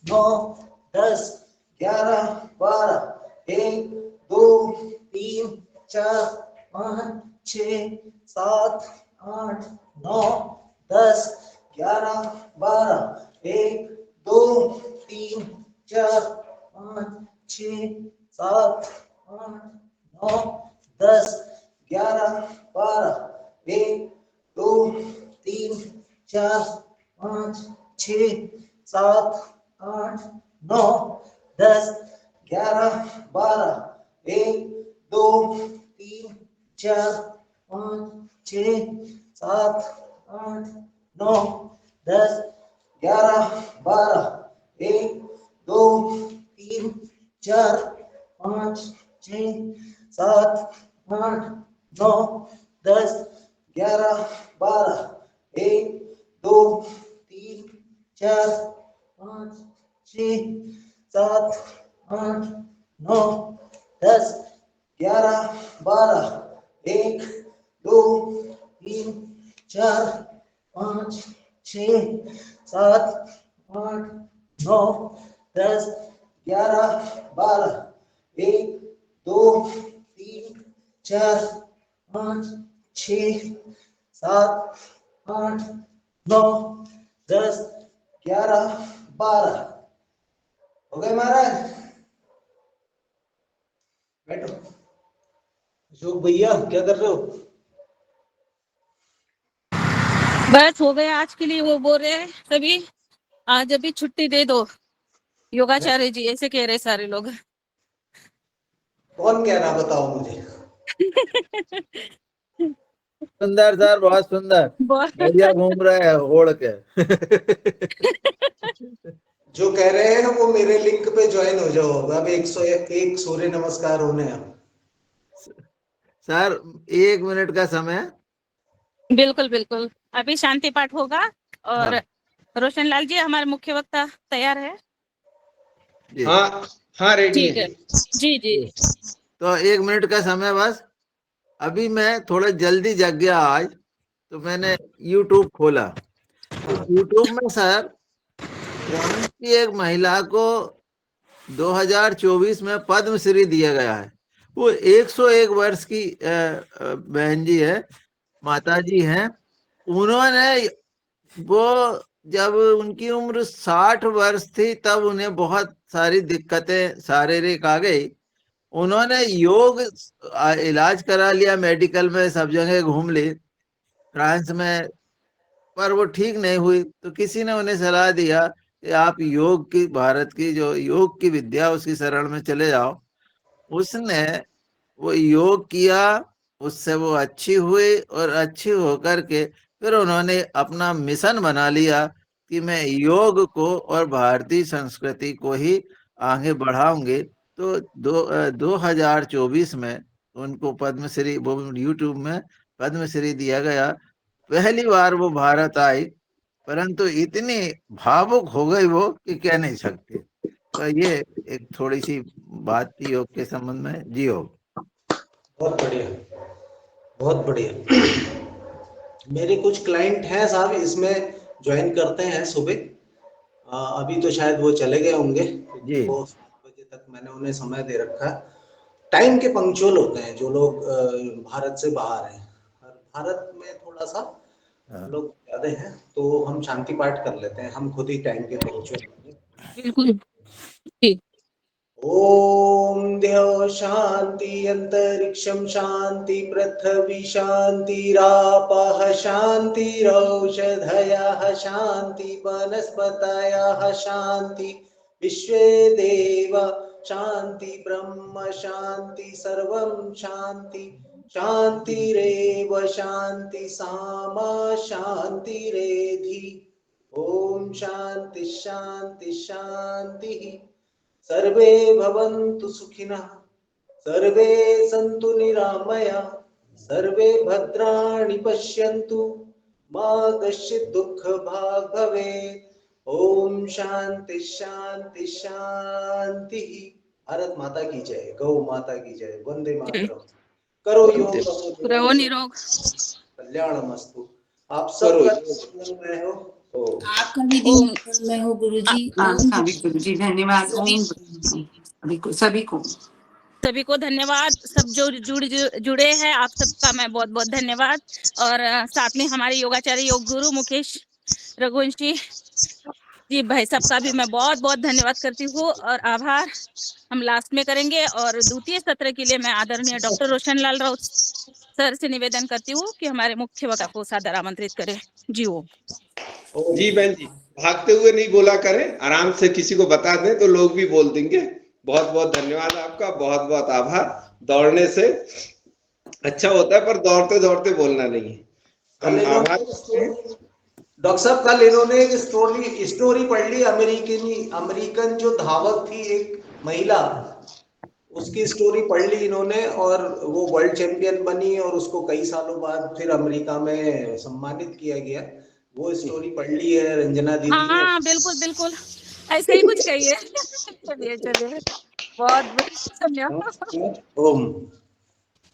9 10 11 12 1 2 3 4 5 6 7 8 9 10 11 12 1 2 3 4 5 6 7 8 9 10 11 12 1 2 3 4 5 6 7 8 9 10 11 12 1 2 3 4 5 6 7 8 9 10 11 12 1 2 3 4 5 6 7 8 9 10 11 12 1 2 3 4 5 6 7 8 9 10 11 12 1 2 3 4 5 6 7 8 9 10 11 12 1 2 3 4 5 6 7 8 9 10 11 12 हो गए महाराज। बैठो। अशोक भैया क्या कर रहे हो? बस हो गया आज के लिए। वो बोल रहे हैं सभी आज अभी छुट्टी दे दो योगाचार्य जी, ऐसे कह रहे सारे लोग। कौन कह रहा बताओ मुझे। सुंदर सर, बहुत सुंदर, बढ़िया घूम रहे हैं ओढ़ के। जो कह रहे हैं वो मेरे लिंक पे ज्वाइन हो जाओ। अब 101 सूर्य नमस्कार होने हैं। सर 1 मिनट का समय। बिल्कुल बिल्कुल, अभी शांति पाठ होगा और रोशन लाल जी हमारे मुख्य वक्ता तैयार है। हाँ हाँ रेडी ठीक है जी जी। तो 1 मिनट का समय बस। अभी मैं थोड़ा जल्दी जग गया आज, तो मैंने YouTube खोला। तो YouTube में सर फ्रांस की एक महिला को 2024 में पद्मश्री दिया गया है। वो 101 वर्ष की बहन जी है, माता जी हैं। उन्होंने वो जब उनकी उम्र 60 वर्ष थी तब उन्हें बहुत सारी दिक्कतें शारीरिक आ गई। उन्होंने योग इलाज करा लिया, मेडिकल में सब जगह घूम ली फ्रांस में, पर वो ठीक नहीं हुई। तो किसी ने उन्हें सलाह दिया कि आप योग की, भारत की जो योग की विद्या उसकी शरण में चले जाओ। उसने वो योग किया, उससे वो अच्छी हुई और अच्छी होकर के फिर उन्होंने अपना मिशन बना लिया कि मैं योग को और भारतीय संस्कृति को ही आगे बढ़ाऊंगे। तो 2024 में उनको पद्मश्री, वो यूट्यूब में पद्मश्री दिया गया। पहली बार वो भारत आई, परंतु इतनी भावुक हो गई वो कि कह नहीं सकती। तो ये एक थोड़ी सी बात थी योग के संबंध में। जी योग। बहुत बढ़िया, बहुत बढ़िया। मेरे कुछ क्लाइंट हैं साहब, इसमें ज्वाइन करते हैं सुबह। अभी तो शायद वो चले गए होंगे, जी। वो 7 बजे तक मैंने उन्हें समय दे रखा है। टाइम के पंक्चुअल होते हैं जो लोग भारत से बाहर हैं। भारत में थोड़ा सा लोग ज्यादा हैं, तो हम शांति पाठ कर लेते हैं। हम खुद ही टाइम के पंक्चुअल। बिल्कुल ठीक। ओम देव शांति, अंतरिक्षम शांति, पृथ्वी शांतिरापः शांतिरौषधयः शांति, वनस्पतयः शांति, विश्वे देव शांति, ब्रह्म शांति, सर्वं शांति। शांतिरेव शांति सामा शांतिरेधि। ओम शांति शांति शांति। सर्वे भवन्तु सुखिनः, सर्वे सन्तु निरामयाः, सर्वे भद्राणि पश्यन्तु, मा कश्चित् दुःखभाग् भवेत्। ओम शांति शांति शांति। भारत माता की जय, गौ माता की जय, वंदे मातरम। करो योग, रहो निरोग। कल्याणमस्तु। आप सब मंगलमय हो। आपका भी दिन मंगलमय हो गुरुजी। आपका भी गुरुजी धन्यवाद। ओम सभी को सभी को धन्यवाद। सब जो जुड़े हैं, आप सबका मैं बहुत बहुत धन्यवाद। और साथ में हमारे योगाचार्य योग गुरु मुकेश रघुवंशी जी भाई साहब का भी मैं बहुत बहुत धन्यवाद करती हूँ और आभार हम लास्ट में करेंगे। और द्वितीय सत्र के लिए मैं आदरणीय डॉक्टर रोशन लाल राउत सर से निवेदन करती हूँ कि हमारे मुख्य वक्ता को सादर आमंत्रित करें। जी ओम। जी बहन जी, भागते हुए नहीं बोला करें, आराम से किसी को बता दें तो लोग भी बोल देंगे। बहुत बहुत धन्यवाद आपका, बहुत बहुत आभार। दौड़ने से अच्छा होता है पर दौड़ते दौड़ते बोलना नहीं है। हम आभार। डॉक्टर साहब कल इन्होंने एक स्टोरी पढ़ ली, अमेरिकन जो धावक थी एक महिला, उसकी स्टोरी पढ़ ली इन्होंने और वो वर्ल्ड चैंपियन बनी और उसको कई सालों बाद फिर अमेरिका में सम्मानित किया गया। वो स्टोरी पढ़ ली है रंजना दीदी ने। हाँ बिल्कुल बिल्कुल ऐसे ही कुछ कहिए। चलिए चलिए, बहुत धन्यवाद। ओम।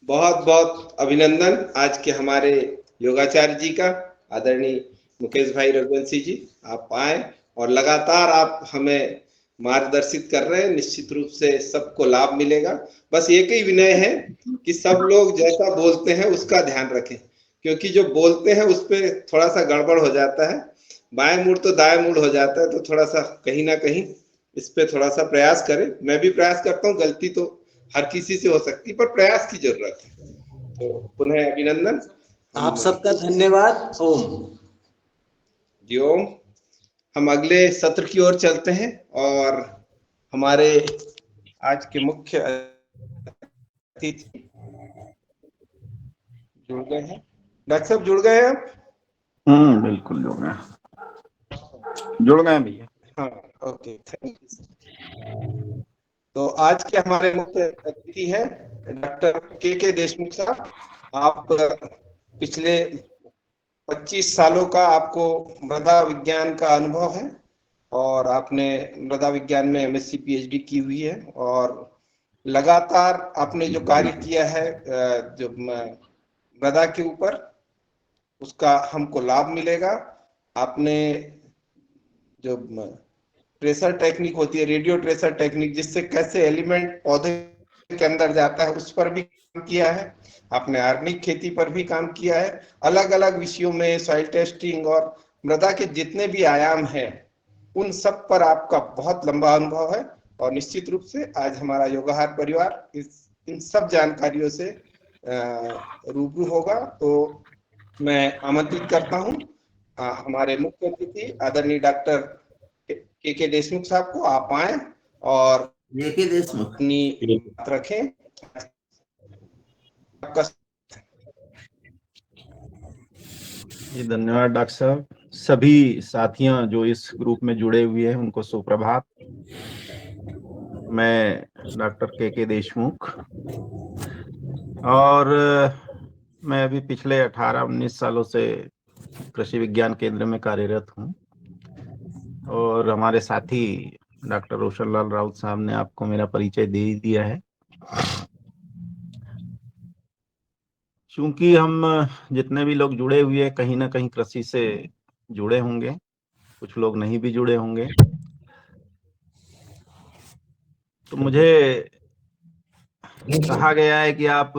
बहुत बहुत अभिनंदन आज के हमारे योगाचार्य जी का, आदरणीय मुकेश भाई रघुवंशी जी। आप आए और लगातार आप हमें मार्गदर्शित कर रहे हैं। निश्चित रूप से सबको लाभ मिलेगा। बस एक ही विनय है कि सब लोग जैसा बोलते हैं उसका ध्यान रखें, क्योंकि जो बोलते हैं उस पर थोड़ा सा गड़बड़ हो जाता है, बाएं मुड़ तो दाएं मुड़ हो जाता है। तो थोड़ा सा कहीं ना कहीं इस पे थोड़ा सा प्रयास करें। मैं भी प्रयास करता हूँ, गलती तो हर किसी से हो सकती, पर प्रयास की जरूरत है। तो पुनः अभिनंदन। आप सबका धन्यवाद। ओम जी ओम। हम अगले सत्र की ओर चलते हैं और हमारे आज के मुख्य अतिथि जुड़ गए हैं। डॉक्टर साहब जुड़ गए हैं आप? बिल्कुल जुड़ गए भैया। हाँ, ओके, थैंक यू। तो आज के हमारे मुख्य अतिथि हैं डॉक्टर के देशमुख साहब। आप पिछले 25 सालों का आपको मृदा विज्ञान का अनुभव है और आपने मृदा विज्ञान में एमएससी पीएचडी की हुई है और लगातार आपने जो कार्य किया है जो मृदा के ऊपर, उसका हमको लाभ मिलेगा। आपने जो ट्रेसर टेक्निक होती है, रेडियो ट्रेसर टेक्निक, जिससे कैसे एलिमेंट पौधे के अंदर जाता है, उस पर भी काम किया है। आपने ऑर्गेनिक खेती पर भी काम किया है। अलग अलग विषयों में सॉइल टेस्टिंग और मृदा के जितने भी आयाम हैं उन सब पर आपका बहुत लंबा अनुभव है और निश्चित रूप से आज हमारा योगाहार परिवार इन सब जानकारियों से रूबरू होगा। तो मैं आमंत्रित करता हूं हमारे मुख्य अतिथि आदरणीय डॉक्टर के देशमुख साहब को। आप आए और के देशमुख अपनी बात रखें। जी धन्यवाद डॉक्टर साहब। सभी साथियां जो इस ग्रुप में जुड़े हुए हैं उनको सुप्रभात। मैं डॉक्टर के देशमुख और मैं अभी पिछले 18-19 सालों से कृषि विज्ञान केंद्र में कार्यरत हूं और हमारे साथी डॉक्टर रोशन लाल राउत साहब ने आपको मेरा परिचय दे ही दिया है। क्योंकि हम जितने भी लोग जुड़े हुए हैं कहीं ना कहीं कृषि से जुड़े होंगे, कुछ लोग नहीं भी जुड़े होंगे। तो मुझे कहा गया है कि आप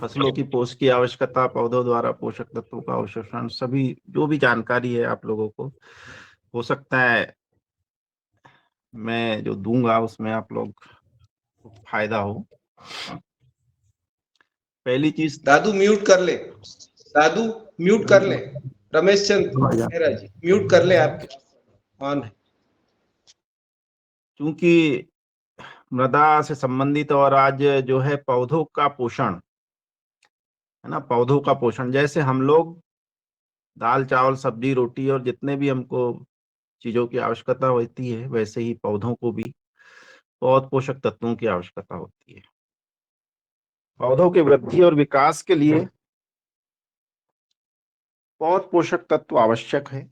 फसलों की पोषण की आवश्यकता, पौधों द्वारा पोषक तत्वों का अवशोषण, सभी जो भी जानकारी है आप लोगों को हो सकता है मैं जो दूंगा उसमें आप लोग फायदा हो। पहली चीज, दादू म्यूट कर ले, दादू म्यूट कर ले, रमेश चंद्र मेहरा जी म्यूट कर ले, आपके ऑन है। क्योंकि मृदा से संबंधित और आज जो है पौधों का पोषण है ना, पौधों का पोषण, जैसे हम लोग दाल चावल सब्जी रोटी और जितने भी हमको चीजों की आवश्यकता होती है, वैसे ही पौधों को भी बहुत पोषक तत्वों की आवश्यकता होती है। पौधों की वृद्धि और विकास के लिए बहुत पोषक तत्व आवश्यक है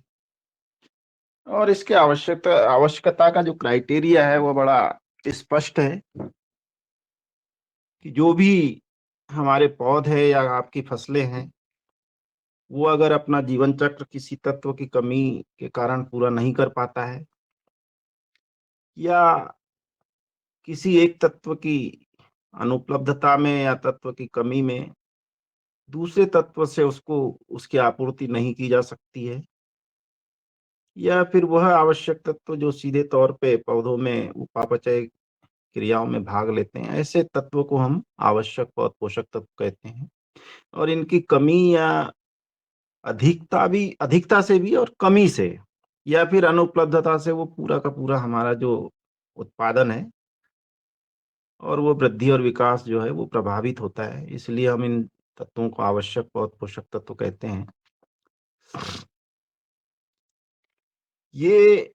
और इसके आवश्यकता का जो क्राइटेरिया है वो बड़ा स्पष्ट है कि जो भी हमारे पौधे या आपकी फसलें हैं वो अगर अपना जीवन चक्र किसी तत्व की कमी के कारण पूरा नहीं कर पाता है, या किसी एक तत्व की अनुपलब्धता में या तत्व की कमी में दूसरे तत्व से उसको उसकी आपूर्ति नहीं की जा सकती है, या फिर वह आवश्यक तत्व जो सीधे तौर पे पौधों में उपापचय क्रियाओं में भाग लेते हैं, ऐसे तत्वों को हम आवश्यक पौध पोषक तत्व कहते हैं। और इनकी कमी या अधिकता से भी और कमी से या फिर अनुपलब्धता से वो पूरा का पूरा हमारा जो उत्पादन है और वो वृद्धि और विकास जो है वो प्रभावित होता है। इसलिए हम इन तत्वों को आवश्यक पौध पोषक तत्व कहते हैं। ये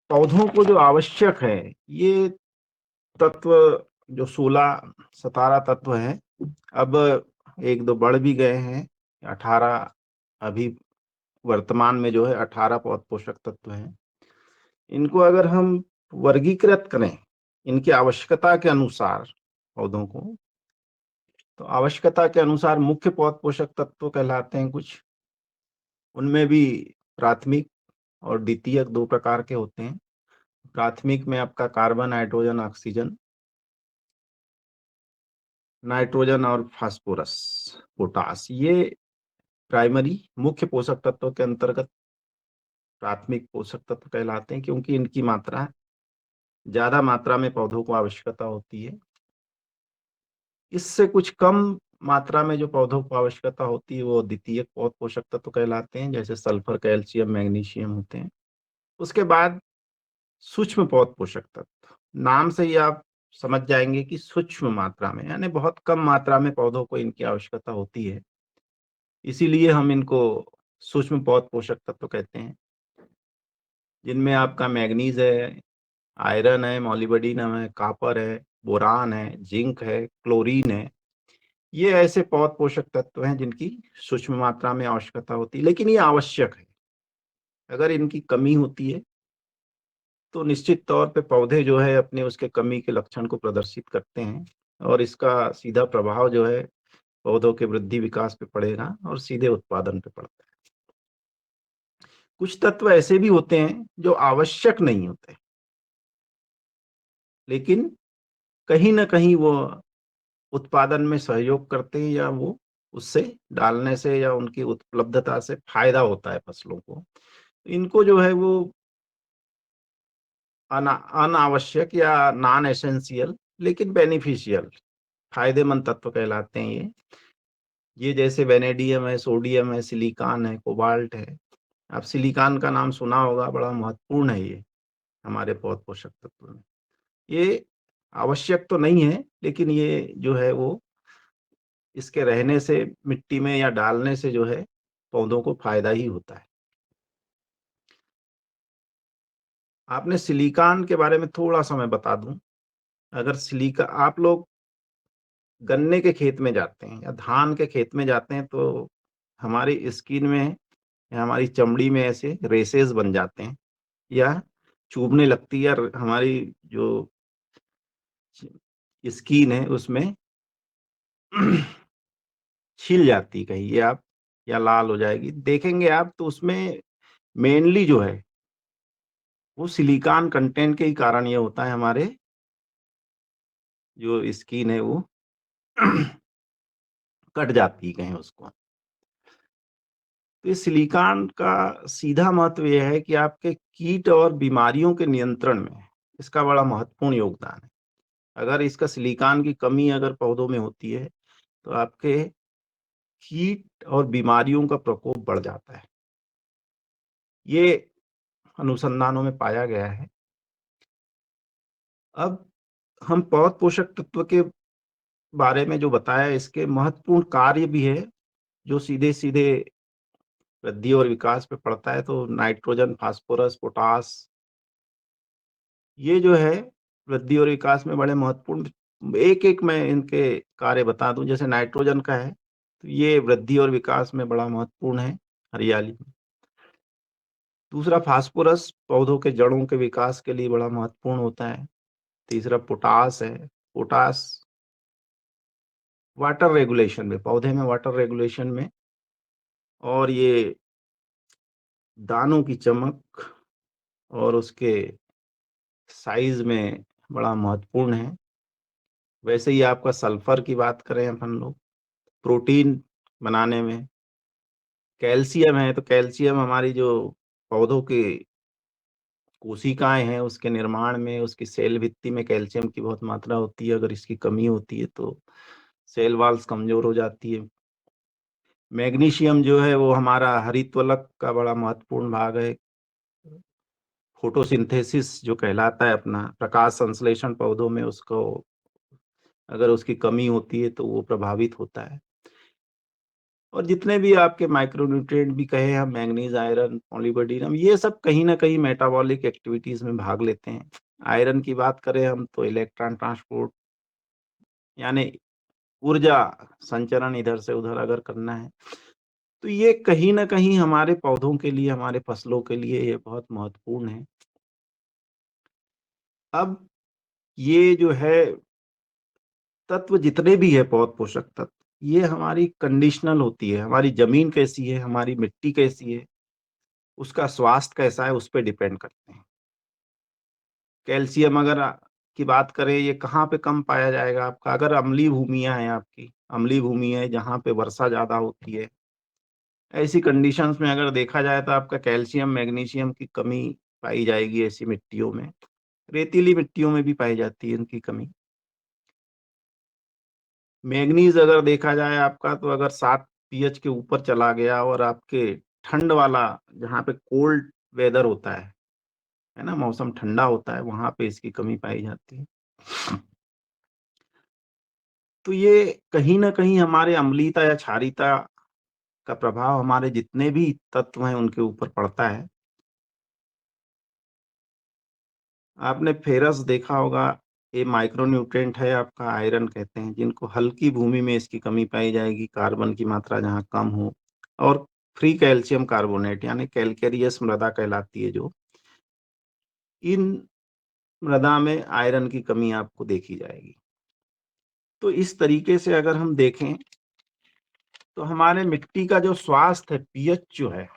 पौधों को जो आवश्यक है, ये तत्व जो 16-17 तत्व हैं, अब 1-2 बढ़ भी गए हैं, 18 अभी वर्तमान में जो है 18 पौध पोषक तत्व हैं। इनको अगर हम वर्गीकृत करें इनकी आवश्यकता के अनुसार पौधों को, तो आवश्यकता के अनुसार मुख्य पौध पोषक तत्व कहलाते हैं कुछ। उनमें भी प्राथमिक और द्वितीयक 2 प्रकार के होते हैं। प्राथमिक में आपका कार्बन, नाइट्रोजन, ऑक्सीजन, नाइट्रोजन और फास्फोरस, पोटास, ये प्राइमरी मुख्य पोषक तत्वों के अंतर्गत प्राथमिक पोषक तत्व कहलाते हैं, क्योंकि इनकी मात्रा ज्यादा मात्रा में पौधों को आवश्यकता होती है। इससे कुछ कम मात्रा में जो पौधों को आवश्यकता होती है वो द्वितीयक पौध पोषक तत्व कहलाते हैं, जैसे सल्फर, कैल्शियम, मैग्नीशियम होते हैं। उसके बाद सूक्ष्म पौध पोषक तत्व, नाम से ही आप समझ जाएंगे कि सूक्ष्म मात्रा में, यानी बहुत कम मात्रा में पौधों को इनकी आवश्यकता होती है, इसीलिए हम इनको सूक्ष्म पौध पोषक तत्व कहते हैं। जिनमें आपका मैग्नीज है, आयरन है, मॉलिब्डेनम है, कॉपर है, बोरान है, जिंक है, क्लोरीन है। ये ऐसे पौध पोषक तत्व हैं जिनकी सूक्ष्म मात्रा में आवश्यकता होती है, लेकिन ये आवश्यक है। अगर इनकी कमी होती है तो निश्चित तौर पे पौधे जो है अपने उसके कमी के लक्षण को प्रदर्शित करते हैं, और इसका सीधा प्रभाव जो है पौधों के वृद्धि विकास पे पड़ेगा और सीधे उत्पादन पे पड़ता है। कुछ तत्व ऐसे भी होते हैं जो आवश्यक नहीं होते, लेकिन कहीं ना कहीं वो उत्पादन में सहयोग करते हैं, या वो उससे डालने से या उनकी उपलब्धता से फायदा होता है फसलों को। इनको जो है वो अनावश्यक या नॉन एसेंशियल लेकिन बेनिफिशियल, फायदेमंद तत्व कहलाते हैं ये जैसे वेनेडियम है, सोडियम है, सिलिकॉन है, कोबाल्ट है। आप सिलिकॉन का नाम सुना होगा, बड़ा महत्वपूर्ण है ये हमारे पौध पोषक तत्व में। ये आवश्यक तो नहीं है, लेकिन ये जो है वो इसके रहने से मिट्टी में या डालने से जो है पौधों को फायदा ही होता है। आपने सिलिकॉन के बारे में थोड़ा सा मैं बता दूं। अगर सिलिका आप लोग गन्ने के खेत में जाते हैं या धान के खेत में जाते हैं तो हमारी स्किन में या हमारी चमड़ी में ऐसे रेसेस बन जाते हैं या चुभने लगती है, और हमारी जो स्किन है उसमें छिल जाती कहीं ये आप, या लाल हो जाएगी, देखेंगे आप तो उसमें मेनली जो है वो सिलिकॉन कंटेंट के ही कारण ये होता है, हमारे जो स्किन है वो कट जाती है कहीं उसको। तो इस सिलिकॉन का सीधा महत्व यह है कि आपके कीट और बीमारियों के नियंत्रण में इसका बड़ा महत्वपूर्ण योगदान है। अगर इसका सिलिकॉन की कमी अगर पौधों में होती है तो आपके कीट और बीमारियों का प्रकोप बढ़ जाता है। ये अनुसंधानों में पाया गया है। अब हम पौध पोषक तत्व के बारे में जो बताया, इसके महत्वपूर्ण कार्य भी है जो सीधे सीधे वृद्धि और विकास पे पड़ता है। तो नाइट्रोजन, फास्फोरस, पोटास, ये जो है वृद्धि और विकास में बड़े महत्वपूर्ण, एक एक मैं इनके कार्य बता दूं। जैसे नाइट्रोजन का है तो ये वृद्धि और विकास में बड़ा महत्वपूर्ण है, हरियाली में। दूसरा फास्फोरस पौधों के जड़ों के विकास के लिए बड़ा महत्वपूर्ण होता है। तीसरा पोटास है। पोटास वाटर रेगुलेशन में, पौधे में वाटर रेगुलेशन में और ये दानों की चमक और उसके साइज में बड़ा महत्वपूर्ण है। वैसे ही आपका सल्फर की बात करें अपन लोग, प्रोटीन बनाने में, कैल्शियम है, तो कैल्शियम हमारी जो पौधों की कोशिकाएं हैं उसके निर्माण में, उसकी सेल भित्ति में कैल्शियम की बहुत मात्रा होती है। अगर इसकी कमी होती है तो सेल वॉल्स कमजोर हो जाती है। मैग्नीशियम जो है वो हमारा हरितवलक का बड़ा महत्वपूर्ण भाग है। फोटोसिंथेसिस जो कहलाता है अपना प्रकाश संश्लेषण पौधों में, उसको अगर उसकी कमी होती है तो वो प्रभावित होता है। और जितने भी आपके माइक्रोन्यूट्रिएंट भी कहे हम, मैंगनीज, आयरन, मॉलिब्डेनम, ये सब कहीं ना कहीं मेटाबॉलिक एक्टिविटीज में भाग लेते हैं। आयरन की बात करें हम तो इलेक्ट्रॉन ट्रांसपोर्ट यानी ऊर्जा संचरण इधर से उधर अगर करना है तो ये कहीं ना कहीं हमारे पौधों के लिए, हमारे फसलों के लिए ये बहुत महत्वपूर्ण है। अब ये जो है तत्व जितने भी है, पौध पोषक तत्व, ये हमारी कंडीशनल होती है। हमारी जमीन कैसी है, हमारी मिट्टी कैसी है, उसका स्वास्थ्य कैसा है, उस पर डिपेंड करते हैं। कैल्शियम अगर की बात करें, ये कहाँ पे कम पाया जाएगा आपका? अगर अम्लीय भूमियां हैं, आपकी अम्लीय भूमि है जहाँ पे वर्षा ज्यादा होती है, ऐसी कंडीशंस में अगर देखा जाए तो आपका कैल्शियम, मैग्नीशियम की कमी पाई जाएगी ऐसी मिट्टियों में। रेतीली मिट्टियों में भी पाई जाती है इनकी कमी। मैग्नीज अगर देखा जाए आपका, तो अगर 7 pH के ऊपर चला गया और आपके ठंड वाला, जहाँ पे कोल्ड वेदर होता है ना, मौसम ठंडा होता है, वहां पे इसकी कमी पाई जाती है। तो ये कहीं ना कहीं हमारे अम्लीयता या क्षारीयता का प्रभाव हमारे जितने भी तत्व हैं उनके ऊपर पड़ता है। आपने फेरस देखा होगा, ये माइक्रोन्यूट्रिएंट है आपका, आयरन कहते हैं, जिनको हल्की भूमि में इसकी कमी पाई जाएगी, कार्बन की मात्रा जहाँ कम हो। और फ्री कैल्शियम कार्बोनेट यानी कैलकेरियस मृदा कहलाती है, जो इन मृदा में आयरन की कमी आपको देखी जाएगी। तो इस तरीके से अगर हम देखें तो हमारे मिट्टी का जो स्वास्थ्य है, पीएच जो है,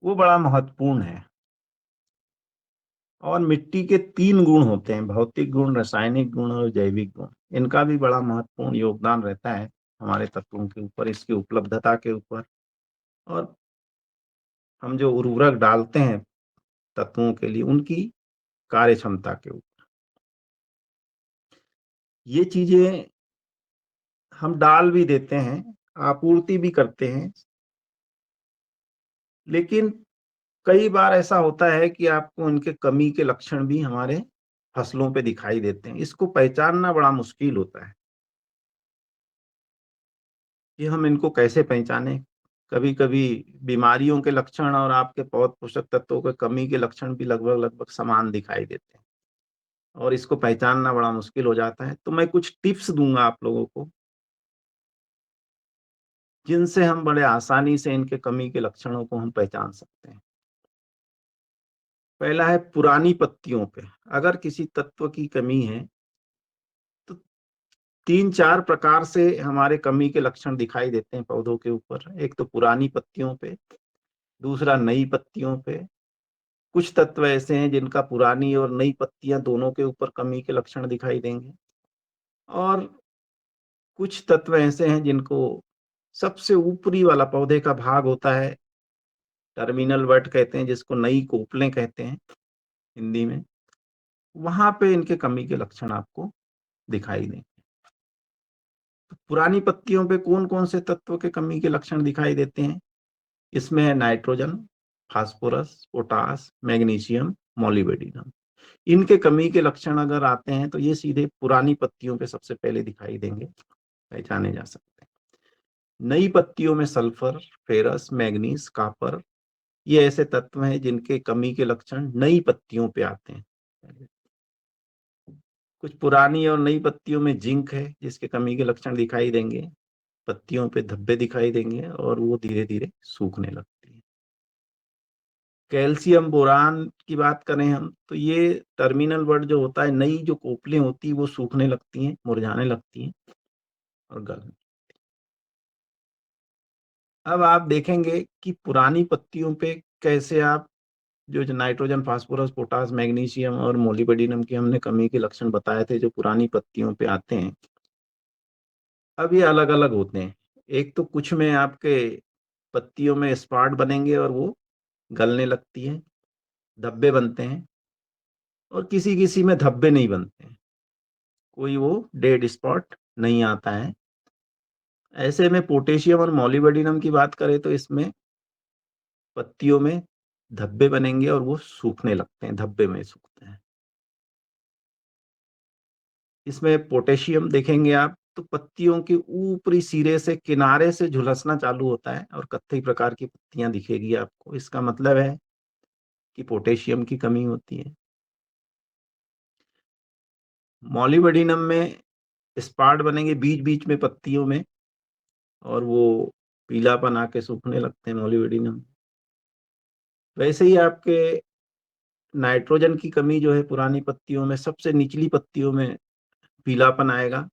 वो बड़ा महत्वपूर्ण है। और मिट्टी के 3 गुण होते हैं, भौतिक गुण, रासायनिक गुण और जैविक गुण। इनका भी बड़ा महत्वपूर्ण योगदान रहता है हमारे तत्वों के ऊपर, इसकी उपलब्धता के ऊपर, और हम जो उर्वरक डालते हैं तत्वों के लिए उनकी कार्य क्षमता के ऊपर। ये चीजें हम डाल भी देते हैं, आपूर्ति भी करते हैं, लेकिन कई बार ऐसा होता है कि आपको इनके कमी के लक्षण भी हमारे फसलों पे दिखाई देते हैं। इसको पहचानना बड़ा मुश्किल होता है कि हम इनको कैसे पहचाने। कभी कभी बीमारियों के लक्षण और आपके पौध पोषक तत्वों के कमी के लक्षण भी लगभग लगभग समान दिखाई देते हैं, और इसको पहचानना बड़ा मुश्किल हो जाता है। तो मैं कुछ टिप्स दूंगा आप लोगों को, जिनसे हम बड़े आसानी से इनके कमी के लक्षणों को हम पहचान सकते हैं। पहला है पुरानी पत्तियों पे अगर किसी तत्व की कमी है तो 3-4 प्रकार से हमारे कमी के लक्षण दिखाई देते हैं पौधों के ऊपर। एक तो पुरानी पत्तियों पे, दूसरा नई पत्तियों पे। कुछ तत्व ऐसे हैं जिनका पुरानी और नई पत्तियां दोनों के ऊपर कमी के लक्षण दिखाई देंगे, और कुछ तत्व ऐसे हैं जिनको सबसे ऊपरी वाला पौधे का भाग होता है, टर्मिनल वर्ट कहते हैं, जिसको नई कोपलें कहते हैं हिंदी में, वहां पे इनके कमी के लक्षण आपको दिखाई दें। तो पुरानी पत्तियों पे कौन कौन से तत्व के कमी के लक्षण दिखाई देते हैं? इसमें है nitrogen, phosphorus, potash, magnesium, molybdenum. इनके कमी के लक्षण अगर आते हैं तो ये सीधे पुरानी पत्तियों पे सबसे पहले दिखाई देंगे, पहचाने जा सकते हैं। नई पत्तियों में सल्फर, फेरस, मैग्नीज, कॉपर, ये ऐसे तत्व हैं जिनके कमी के लक्षण नई पत्तियों पे आते हैं। कुछ पुरानी और नई पत्तियों में जिंक है जिसके कमी के लक्षण दिखाई देंगे, पत्तियों पे धब्बे दिखाई देंगे और वो धीरे धीरे सूखने लगती है। कैल्शियम बोरान की बात करें हम तो ये टर्मिनल वर्ड जो होता है, नई जो कोपलें होती है वो सूखने लगती हैं, मुरझाने लगती हैं और गलने। अब आप देखेंगे कि पुरानी पत्तियों पे कैसे आप जो नाइट्रोजन, फास्फोरस, पोटास, मैग्नीशियम और मोलिब्डेनम की हमने कमी के लक्षण बताए थे जो पुरानी पत्तियों पे आते हैं, अब ये अलग अलग होते हैं। एक तो कुछ में आपके पत्तियों में स्पॉट बनेंगे और वो गलने लगती है, धब्बे बनते हैं, और किसी किसी में धब्बे नहीं बनते हैं, कोई वो डेड स्पॉट नहीं आता है। ऐसे में पोटेशियम और मोलिब्डेनम की बात करें तो इसमें पत्तियों में धब्बे बनेंगे और वो सूखने लगते हैं, धब्बे में सूखते हैं। इसमें पोटेशियम देखेंगे आप तो पत्तियों के ऊपरी सिरे से किनारे से झुलसना चालू होता है और कत्थई प्रकार की पत्तियां दिखेगी आपको। इसका मतलब है कि पोटेशियम की कमी होती है। मोलिब्डेनम में स्पॉट बनेंगे बीच बीच में पत्तियों में और वो पीलापन आके सूखने लगते हैं मोलिब्डेनम। वैसे ही आपके नाइट्रोजन की कमी जो है पुरानी पत्तियों में, सबसे निचली पत्तियों में पीलापन आएगा।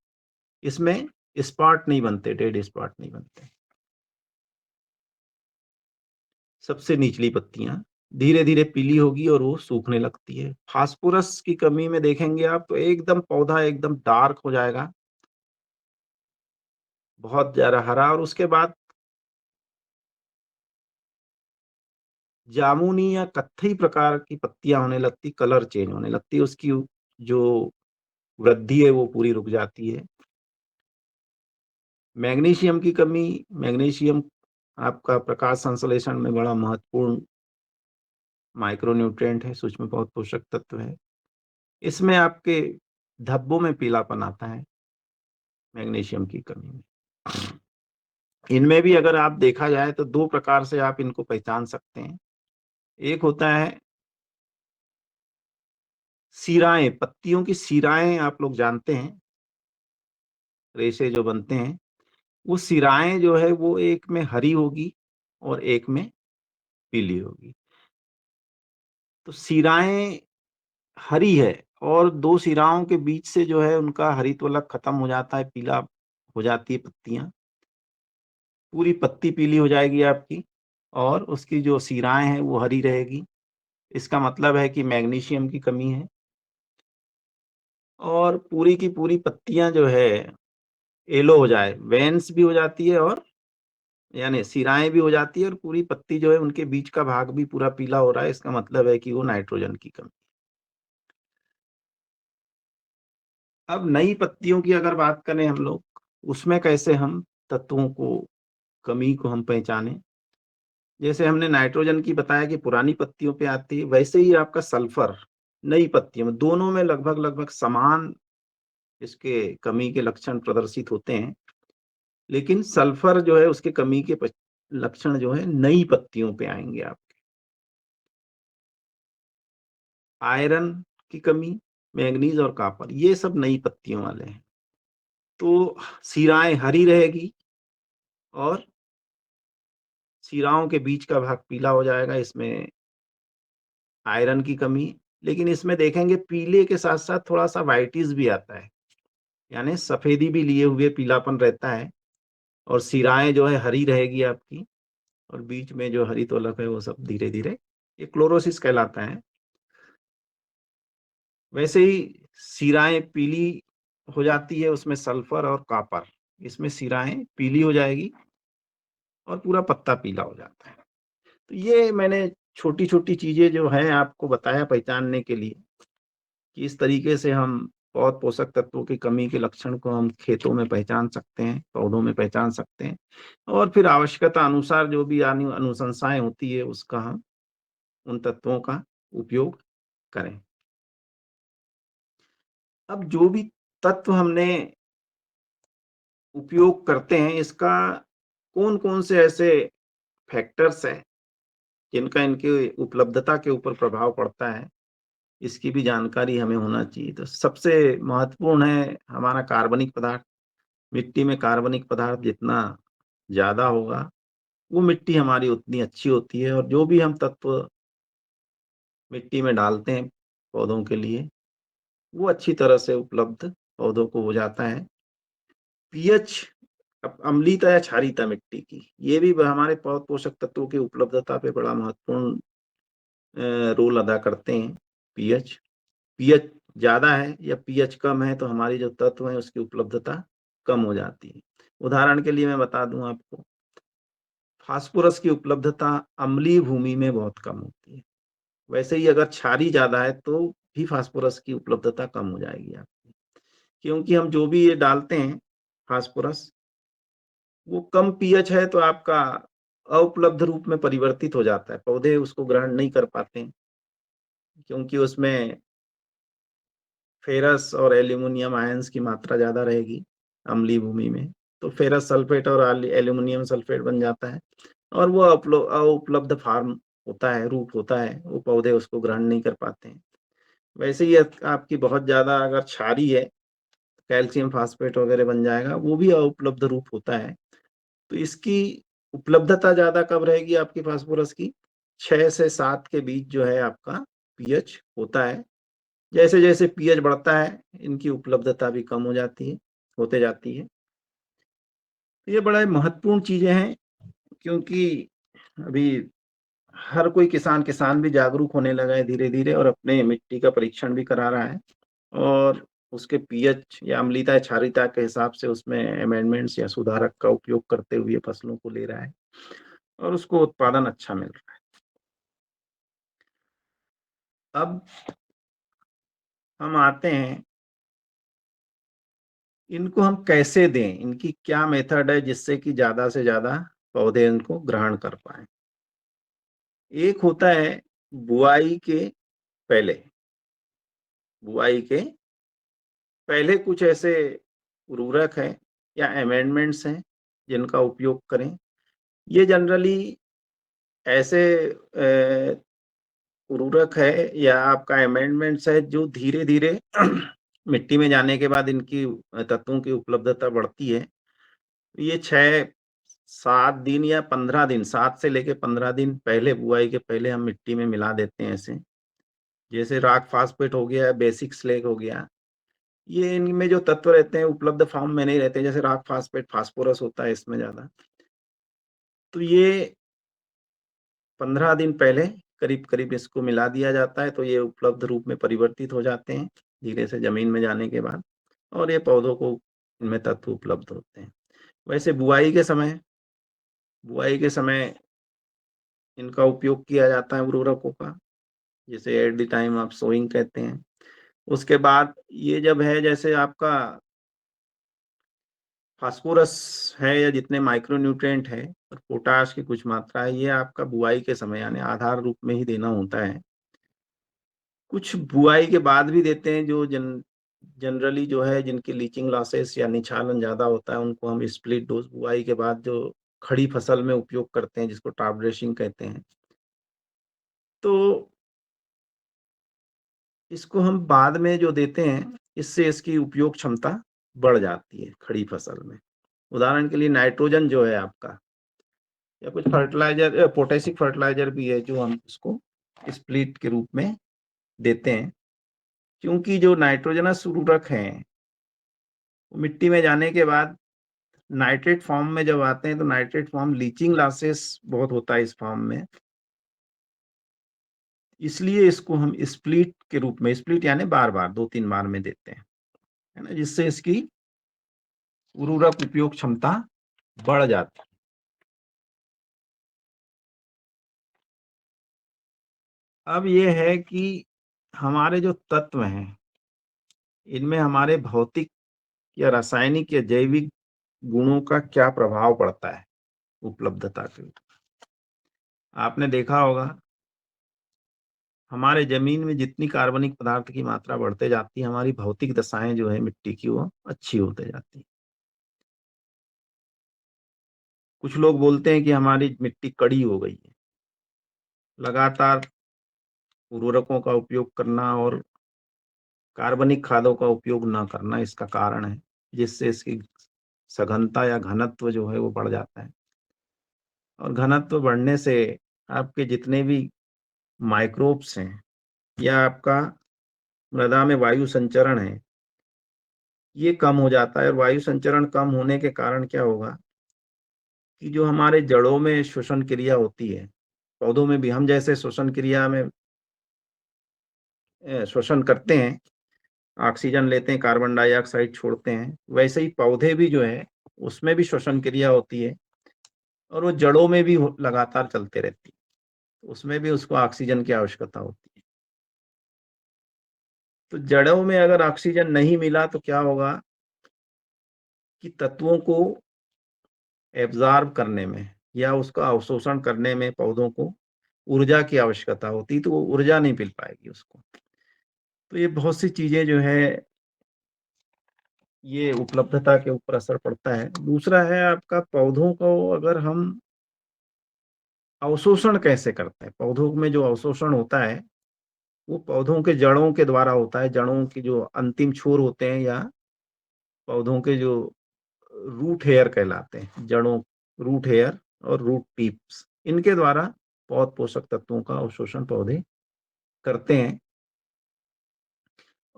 इसमें स्पॉट नहीं बनते, डेड स्पॉट नहीं बनते। सबसे निचली पत्तियां धीरे धीरे पीली होगी और वो सूखने लगती है। फास्फोरस की कमी में देखेंगे आप तो एकदम पौधा एकदम डार्क हो जाएगा, बहुत ज्यादा हरा, और उसके बाद जामुनी या कत्थई प्रकार की पत्तियां होने लगती, कलर चेंज होने लगती, उसकी जो वृद्धि है वो पूरी रुक जाती है। मैग्नीशियम की कमी, मैग्नीशियम आपका प्रकाश संश्लेषण में बड़ा महत्वपूर्ण माइक्रोन्यूट्रिएंट है, सूक्ष्म बहुत पोषक तत्व है। इसमें आपके धब्बों में पीलापन आता है मैग्नीशियम की कमी में। इनमें भी अगर आप देखा जाए तो दो प्रकार से आप इनको पहचान सकते हैं। एक होता है सिराएं, पत्तियों की सिराएं आप लोग जानते हैं, रेशे जो बनते हैं, वो सिराएं जो है वो एक में हरी होगी और एक में पीली होगी। तो सिराएं हरी है और दो सिराओं के बीच से जो है उनका हरितवलक खत्म हो जाता है, पीला हो जाती है पत्तियां, पूरी पत्ती पीली हो जाएगी आपकी और उसकी जो सिराएं हैं वो हरी रहेगी। इसका मतलब है कि मैग्नीशियम की कमी है। और पूरी की पूरी पत्तियां जो है येलो हो जाए, वेन्स भी हो जाती है और यानी सिराएं भी हो जाती है और पूरी पत्ती जो है उनके बीच का भाग भी पूरा पीला हो रहा है, इसका मतलब है कि वो नाइट्रोजन की कमी। अब नई पत्तियों की अगर बात करें हम लोग, उसमें कैसे हम तत्वों को, कमी को हम पहचाने। जैसे हमने नाइट्रोजन की बताया कि पुरानी पत्तियों पे आती है, वैसे ही आपका सल्फर नई पत्तियों में, दोनों में लगभग लगभग समान इसके कमी के लक्षण प्रदर्शित होते हैं। लेकिन सल्फर जो है उसके कमी के लक्षण जो है नई पत्तियों पे आएंगे आप। आयरन की कमी, मैंगनीज और कॉपर, ये सब नई पत्तियों वाले हैं। तो सिराएं हरी रहेगी और सिराओं के बीच का भाग पीला हो जाएगा, इसमें आयरन की कमी। लेकिन इसमें देखेंगे पीले के साथ साथ थोड़ा सा वाइटिस भी आता है, यानी सफेदी भी लिए हुए पीलापन रहता है और सिराएं जो है हरी रहेगी आपकी और बीच में जो हरितोलक है वो सब धीरे धीरे, ये क्लोरोसिस कहलाता है। वैसे ही सिराएं पीली हो जाती है, उसमें सल्फर और कॉपर, इसमें सिराएं पीली हो जाएगी और पूरा पत्ता पीला हो जाता है। तो ये मैंने छोटी छोटी चीजें जो हैं आपको बताया पहचानने के लिए कि इस तरीके से हम बहुत पोषक तत्वों की कमी के लक्षण को हम खेतों में पहचान सकते हैं, पौधों में पहचान सकते हैं और फिर आवश्यकता अनुसार जो भी अनुशंसाएं होती है उसका हम उन तत्वों का उपयोग करें। अब जो भी तत्व हमने उपयोग करते हैं, इसका कौन कौन से ऐसे फैक्टर्स हैं जिनका इनकी उपलब्धता के ऊपर प्रभाव पड़ता है, इसकी भी जानकारी हमें होना चाहिए। तो सबसे महत्वपूर्ण है हमारा कार्बनिक पदार्थ। मिट्टी में कार्बनिक पदार्थ जितना ज्यादा होगा वो मिट्टी हमारी उतनी अच्छी होती है और जो भी हम तत्व मिट्टी में डालते हैं पौधों के लिए वो अच्छी तरह से उपलब्ध पौधों को हो जाता है। पीएच अब अम्लीता या क्षारीयता मिट्टी की, ये भी हमारे पोषक तत्वों की उपलब्धता पे बड़ा महत्वपूर्ण रोल अदा करते हैं। पीएच पीएच ज्यादा है या पीएच कम है तो हमारी जो तत्व है उसकी उपलब्धता कम हो जाती है। उदाहरण के लिए मैं बता दूं आपको, फास्फोरस की उपलब्धता अम्लीय भूमि में बहुत कम होती है। वैसे ही अगर क्षारी ज्यादा है तो भी फास्फोरस की उपलब्धता कम हो जाएगी आपकी, क्योंकि हम जो भी ये डालते हैं फास्फोरस, वो कम पीएच है तो आपका अउपलब्ध रूप में परिवर्तित हो जाता है, पौधे उसको ग्रहण नहीं कर पाते हैं, क्योंकि उसमें फेरस और एल्यूमिनियम आयंस की मात्रा ज्यादा रहेगी अम्लीय भूमि में, तो फेरस सल्फेट और एल्यूमिनियम सल्फेट बन जाता है और वो अउपलब्ध फार्म होता है, रूप होता है, वो पौधे उसको ग्रहण नहीं कर पाते हैं। वैसे ही आपकी बहुत ज्यादा अगर क्षारी है, कैल्शियम फास्फेट वगैरह बन जाएगा, वो भी अउपलब्ध रूप होता है। तो इसकी उपलब्धता ज्यादा कब रहेगी आपकी फास्फोरस की? 6 से 7 के बीच जो है आपका पीएच होता है। जैसे जैसे पीएच बढ़ता है इनकी उपलब्धता भी कम हो जाती है, होते जाती है। ये बड़ा महत्वपूर्ण चीजें हैं, क्योंकि अभी हर कोई किसान भी जागरूक होने लगा है धीरे धीरे, और अपने मिट्टी का परीक्षण भी करा रहा है और उसके पीएच या अम्लीता क्षारीयता के हिसाब से उसमें अमेंडमेंट्स या सुधारक का उपयोग करते हुए फसलों को ले रहा है और उसको उत्पादन अच्छा मिल रहा है। अब हम आते हैं, इनको हम कैसे दें, इनकी क्या मेथड है जिससे कि ज्यादा से ज्यादा पौधे इनको ग्रहण कर पाए। एक होता है बुआई के पहले, बुआई के पहले कुछ ऐसे उर्वरक हैं या अमेंडमेंट्स हैं जिनका उपयोग करें। ये जनरली ऐसे उर्वरक है या आपका अमेंडमेंट्स है जो धीरे धीरे मिट्टी में जाने के बाद इनकी तत्वों की उपलब्धता बढ़ती है। ये 6-7 दिन या 15 दिन, 7 से लेके 15 दिन पहले, बुआई के पहले हम मिट्टी में मिला देते हैं ऐसे, जैसे राक फास्फेट हो गया, बेसिक स्लेग हो गया। ये इनमें जो तत्व रहते हैं उपलब्ध फॉर्म में नहीं रहते, जैसे राक फास्फेट, फास्फोरस होता है इसमें ज्यादा। तो ये 15 दिन पहले करीब करीब इसको मिला दिया जाता है, तो ये उपलब्ध रूप में परिवर्तित हो जाते हैं धीरे से जमीन में जाने के बाद, और ये पौधों को इनमें तत्व उपलब्ध होते हैं। वैसे बुआई के समय इनका उपयोग किया जाता है उर्वरकों का, जिसे एट द टाइम आप सोइंग कहते हैं। उसके बाद ये जब है, जैसे आपका फास्फोरस है या जितने माइक्रोन्यूट्रिएंट है और पोटाश की कुछ मात्रा है, ये आपका बुआई के समय यानी आधार रूप में ही देना होता है। कुछ बुआई के बाद भी देते हैं, जो जनरली जो है जिनकी लीचिंग लॉसेस या निछालन ज्यादा होता है, उनको हम स्प्लिट डोज बुआई के बाद जो खड़ी फसल में उपयोग करते हैं, जिसको टॉप ड्रेसिंग कहते हैं। तो इसको हम बाद में जो देते हैं, इससे इसकी उपयोग क्षमता बढ़ जाती है खड़ी फसल में। उदाहरण के लिए नाइट्रोजन जो है आपका, या कुछ फर्टिलाइजर, पोटेशिक फर्टिलाइजर भी है जो हम उसको स्प्लिट के रूप में देते हैं, क्योंकि जो नाइट्रोजनस उर्वरक हैं मिट्टी में जाने के बाद नाइट्रेट फॉर्म में जब आते हैं, तो नाइट्रेट फॉर्म लीचिंग लॉसेस बहुत होता है इस फॉर्म में, इसलिए इसको हम स्प्लिट के रूप में, स्प्लिट यानी बार बार 2-3 बार में देते हैं, है ना, जिससे इसकी उर्वरक उपयोग क्षमता बढ़ जाती है। अब ये है कि हमारे जो तत्व हैं इनमें हमारे भौतिक या रासायनिक या जैविक गुणों का क्या प्रभाव पड़ता है उपलब्धता के ऊपर। आपने देखा होगा हमारे जमीन में जितनी कार्बनिक पदार्थ की मात्रा बढ़ते जाती है, हमारी भौतिक दशाएं जो है मिट्टी की वो अच्छी होते जाती है। कुछ लोग बोलते हैं कि हमारी मिट्टी कड़ी हो गई है। लगातार उर्वरकों का उपयोग करना और कार्बनिक खादों का उपयोग न करना इसका कारण है, जिससे इसकी सघनता या घनत्व जो है वो बढ़ जाता है, और घनत्व बढ़ने से आपके जितने भी माइक्रोब्स हैं या आपका मृदा में वायु संचरण है, ये कम हो जाता है। और वायु संचरण कम होने के कारण क्या होगा कि जो हमारे जड़ों में श्वसन क्रिया होती है, पौधों में भी हम जैसे श्वसन क्रिया में श्वसन करते हैं, ऑक्सीजन लेते हैं, कार्बन डाइऑक्साइड छोड़ते हैं, वैसे ही पौधे भी जो है उसमें भी श्वसन क्रिया होती है और वो जड़ों में भी लगातार चलते रहती है, उसमें भी उसको ऑक्सीजन की आवश्यकता होती है। तो जड़ों में अगर ऑक्सीजन नहीं मिला तो क्या होगा कि तत्वों को एब्जॉर्ब करने में या उसका अवशोषण करने में पौधों को ऊर्जा की आवश्यकता होती, तो वो ऊर्जा नहीं मिल पाएगी उसको। तो ये बहुत सी चीजें जो है ये उपलब्धता के ऊपर असर पड़ता है। दूसरा है आपका पौधों को अगर हम अवशोषण कैसे करते हैं, पौधों में जो अवशोषण होता है वो पौधों के जड़ों के द्वारा होता है। जड़ों की जो अंतिम छोर होते हैं या पौधों के जो रूट हेयर कहलाते हैं, जड़ों, रूट हेयर और रूट टिप्स, इनके द्वारा पौध पोषक तत्वों का अवशोषण पौधे करते हैं।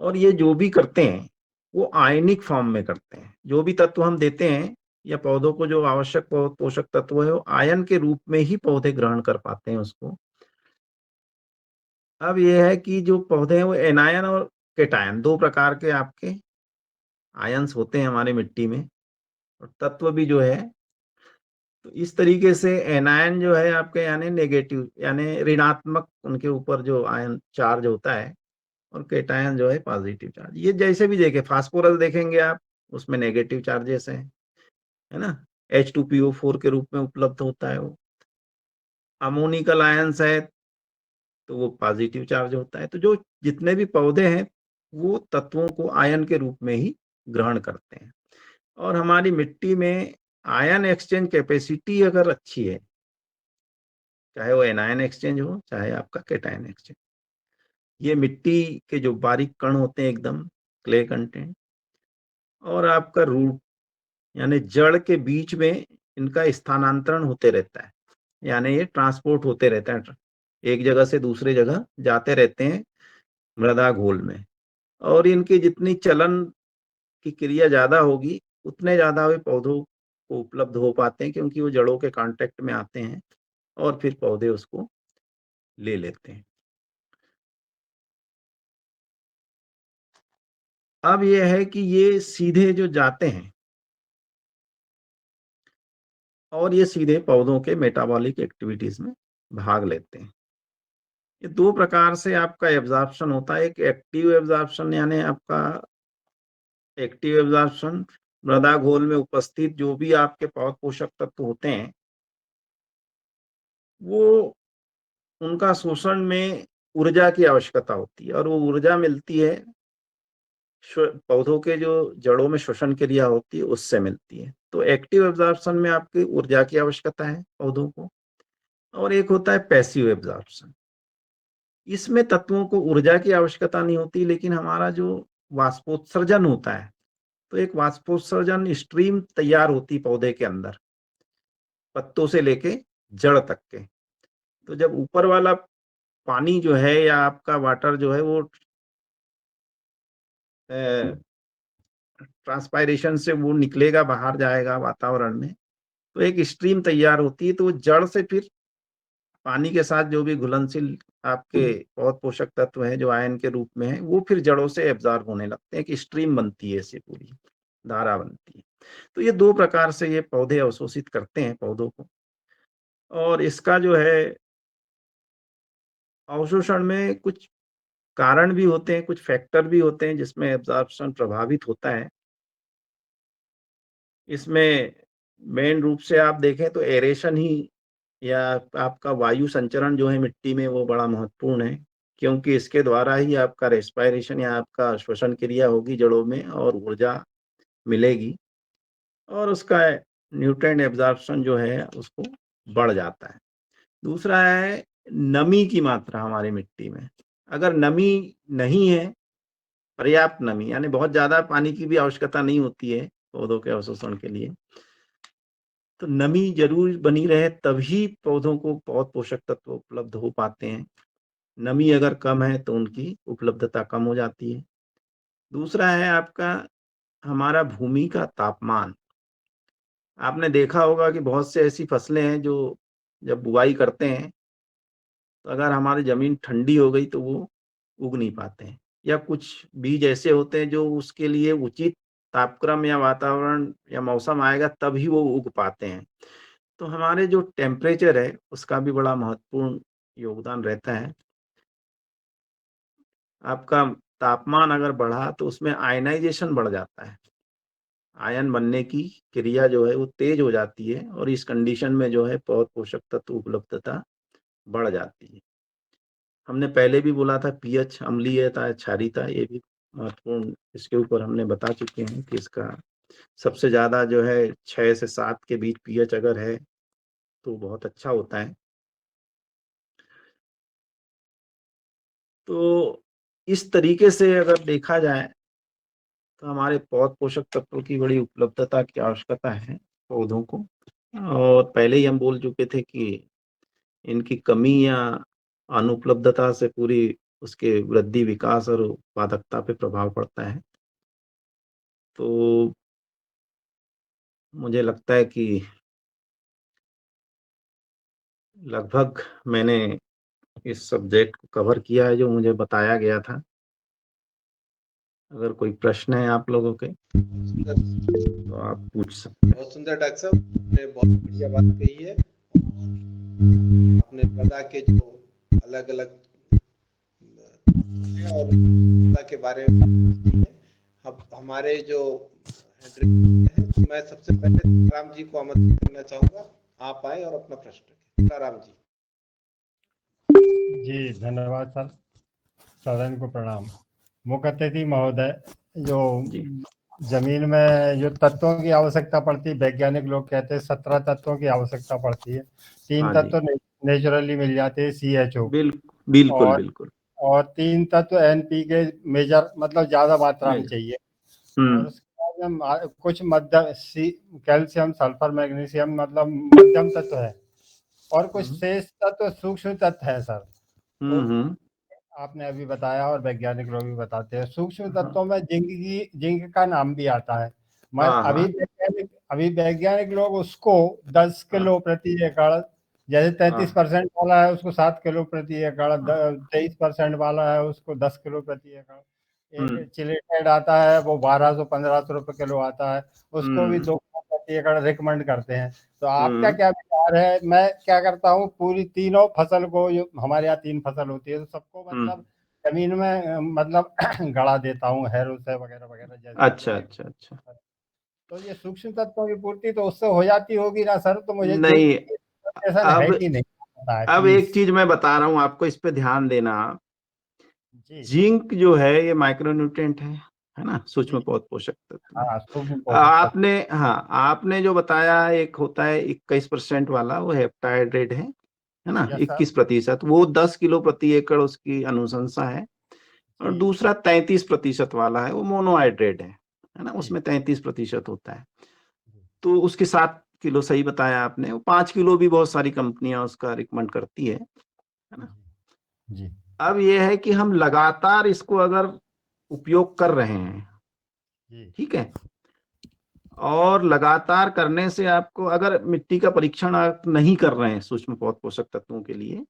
और ये जो भी करते हैं वो आयनिक फॉर्म में करते हैं। जो भी तत्व हम देते हैं या पौधों को जो आवश्यक पोषक तत्व है वो आयन के रूप में ही पौधे ग्रहण कर पाते हैं उसको। अब ये है कि जो पौधे हैं वो एनायन और केटायन, दो प्रकार के आपके आयंस होते हैं हमारे मिट्टी में, और तत्व भी जो है तो इस तरीके से एनायन जो है आपके यानी नेगेटिव यानी ऋणात्मक, उनके ऊपर जो आयन चार्ज होता है, और केटायन जो है पॉजिटिव चार्ज। ये जैसे भी देखें, फास्फोरस देखेंगे आप उसमें नेगेटिव चार्जेस हैं, है ना, H2PO4 के रूप में उपलब्ध होता है वो। अमोनिकल आयंस है तो वो पॉजिटिव चार्ज होता है। तो जो जितने भी पौधे हैं वो तत्वों को आयन के रूप में ही ग्रहण करते हैं। और हमारी मिट्टी में आयन एक्सचेंज कैपेसिटी अगर अच्छी है, चाहे वो एनायन एक्सचेंज हो चाहे आपका केटायन एक्सचेंज, ये मिट्टी के जो बारीक कण होते हैं एकदम क्ले कंटेंट, और आपका रूट यानी जड़ के बीच में इनका स्थानांतरण होते रहता है, यानी ये ट्रांसपोर्ट होते रहता है, एक जगह से दूसरे जगह जाते रहते हैं मृदा घोल में। और इनकी जितनी चलन की क्रिया ज्यादा होगी उतने ज्यादा वे पौधों को उपलब्ध हो पाते हैं, क्योंकि वो जड़ों के कांटेक्ट में आते हैं और फिर पौधे उसको ले लेते हैं। अब ये है कि ये सीधे जो जाते हैं और ये सीधे पौधों के मेटाबॉलिक एक्टिविटीज में भाग लेते हैं। ये दो प्रकार से आपका एब्जॉर्प्शन होता है। एक एक्टिव एब्जॉर्प्शन यानी आपका एक्टिव एब्जॉर्प्शन, मृदा घोल में उपस्थित जो भी आपके पौध पोषक तत्व होते हैं वो उनका शोषण में ऊर्जा की आवश्यकता होती है, और वो ऊर्जा मिलती है पौधों के जो जड़ों में श्वसन क्रिया होती है उससे मिलती है। तो एक्टिव एब्जॉर्प्शन में आपकी ऊर्जा की आवश्यकता है पौधों को। और एक होता है पैसिव एब्जॉर्प्शन, इसमें तत्वों को ऊर्जा की आवश्यकता नहीं होती, लेकिन हमारा जो वाष्पोत्सर्जन होता है, तो एक वाष्पोत्सर्जन स्ट्रीम तैयार होती पौधे के अंदर, पत्तों से लेके जड़ तक के। तो जब ऊपर वाला पानी जो है या आपका वाटर जो है वो ट्रांसपायरेशन से वो निकलेगा, बाहर जाएगा वातावरण में, तो एक स्ट्रीम तैयार होती है। तो वो जड़ से फिर पानी के साथ जो भी घुलनशील आपके पौध पोषक तत्व हैं जो आयन के रूप में है वो फिर जड़ों से एब्जॉर्ब होने लगते हैं, एक स्ट्रीम बनती है, ऐसी पूरी धारा बनती है। तो ये दो प्रकार से ये पौधे अवशोषित करते हैं पौधों को। और इसका जो है अवशोषण में कुछ कारण भी होते हैं, कुछ फैक्टर भी होते हैं जिसमें एब्जॉर्प्शन प्रभावित होता है। इसमें मेन रूप से आप देखें तो एरेशन ही या आपका वायु संचरण जो है मिट्टी में वो बड़ा महत्वपूर्ण है, क्योंकि इसके द्वारा ही आपका रेस्पायरेशन या आपका श्वसन क्रिया होगी जड़ों में और ऊर्जा मिलेगी, और उसका न्यूट्रिएंट एब्जॉर्प्शन जो है उसको बढ़ जाता है। दूसरा है नमी की मात्रा हमारी मिट्टी में। अगर नमी नहीं है, पर्याप्त नमी यानी बहुत ज्यादा पानी की भी आवश्यकता नहीं होती है पौधों के अवशोषण के लिए, तो नमी जरूर बनी रहे तभी पौधों को पौध पोषक तत्व उपलब्ध हो पाते हैं। नमी अगर कम है तो उनकी उपलब्धता कम हो जाती है। दूसरा है आपका हमारा भूमि का तापमान। आपने देखा होगा कि बहुत से ऐसी फसलें हैं जो जब बुआई करते हैं तो अगर हमारी जमीन ठंडी हो गई तो वो उग नहीं पाते हैं, या कुछ बीज ऐसे होते हैं जो उसके लिए उचित तापक्रम या वातावरण या मौसम आएगा तभी वो उग पाते हैं। तो हमारे जो टेम्परेचर है उसका भी बड़ा महत्वपूर्ण योगदान रहता है। आपका तापमान अगर बढ़ा तो उसमें आयनाइजेशन बढ़ जाता है, आयन बनने की क्रिया जो है वो तेज हो जाती है, और इस कंडीशन में जो है बहुत पोषक तत्व उपलब्धता बढ़ जाती है। हमने पहले भी बोला था पीएच, अम्लीयता, क्षारीयता, ये भी महत्वपूर्ण, इसके ऊपर हमने बता चुके हैं कि इसका सबसे ज्यादा जो है 6 से 7 के बीच पीएच अगर है तो बहुत अच्छा होता है। तो इस तरीके से अगर देखा जाए तो हमारे पौध पोषक तत्वों की बड़ी उपलब्धता की आवश्यकता है पौधों को, और पहले ही हम बोल चुके थे कि इनकी कमी या अनुपलब्धता से पूरी उसके वृद्धि, विकास और उत्पादकता पे प्रभाव पड़ता है। तो मुझे लगता है कि लगभग मैंने इस सब्जेक्ट को कवर किया है जो मुझे बताया गया था। अगर कोई प्रश्न है आप लोगों के तो आप पूछ सकते हैं। बहुत सुंदर डॉक्टर साहब, आपने बहुत बढ़िया बात कही है। आपने मृदा के जो अलग अलग और मृदा के बारे में बात की है। अब हमारे जो मैं सबसे पहले राम जी को आमंत्रित करना चाहूंगा, आप आए और अपना प्रश्न रखें। राम जी। जी धन्यवाद सर, सदन को प्रणाम। मुख्य अतिथि महोदय, जो जमीन में जो तत्वों की आवश्यकता पड़ती है, वैज्ञानिक लोग कहते हैं 17 तत्वों की आवश्यकता पड़ती है। 3 तत्व नेचुरली मिल जाते हैं, CHO, बिल्कुल बिल्कुल, और 3 तत्व NPK मेजर, मतलब ज्यादा मात्रा में चाहिए। और उसके बाद में कुछ मध्यम कैल्शियम, सल्फर, मैग्नीशियम, मतलब मध्यम तत्व है, और कुछ शेष तत्व सूक्ष्म तत्व है सर। तो आपने अभी बताया और वैज्ञानिक लोग भी बताते हैं, सूक्ष्म तत्वों में जिंक का नाम भी आता है। अभी वैज्ञानिक लोग उसको 10 किलो प्रति एकड़, जैसे 33% वाला है उसको 7 किलो प्रति एकड़, 23% वाला है उसको 10 किलो प्रति एकड़, एक चिलेटेड आता है वो 1200-1500 रुपए किलो आता है, उसको भी 2 किलो प्रति एकड़ रिकमेंड करते हैं। तो आपका क्या विचार है? मैं क्या करता हूँ, पूरी तीनों फसल को, जो हमारे यहाँ 3 फसल होती है, तो सबको मतलब जमीन में मतलब गड़ा देता हूँ, हैरो से वगैरह वगैरह जैसे। अच्छा। तो ये सूक्ष्म तत्वों की पूर्ति तो उससे हो जाती होगी ना सर? तो मुझे नहीं, है कि नहीं पता है, अब प्लीज। एक चीज मैं बता रहा हूँ आपको, इस पे ध्यान देना। जिंक जो है ये माइक्रोन्यूट्रिएंट है ना, सूक्ष्म पौध पोषक तत्व। आपने जो बताया एक होता है 21% वाला, वो हेप्टाइड्रेट है ना, 21%, वो 10 किलो प्रति एकड़ उसकी अनुशंसा है। और दूसरा 33% वाला है, वो मोनोहाइड्रेट है ना, उसमें 33% होता है। तो उसके 7 किलो सही बताया आपने। वो 5 किलो भी बहुत सारी कंपनियां उसका रिकमेंड करती है ना। जी। अब ये है कि हम लगातार इसको अगर उपयोग कर रहे हैं, ठीक है, और लगातार करने से आपको, अगर मिट्टी का परीक्षण आप नहीं कर रहे हैं सूक्ष्म पौध पोषक तत्वों के लिए,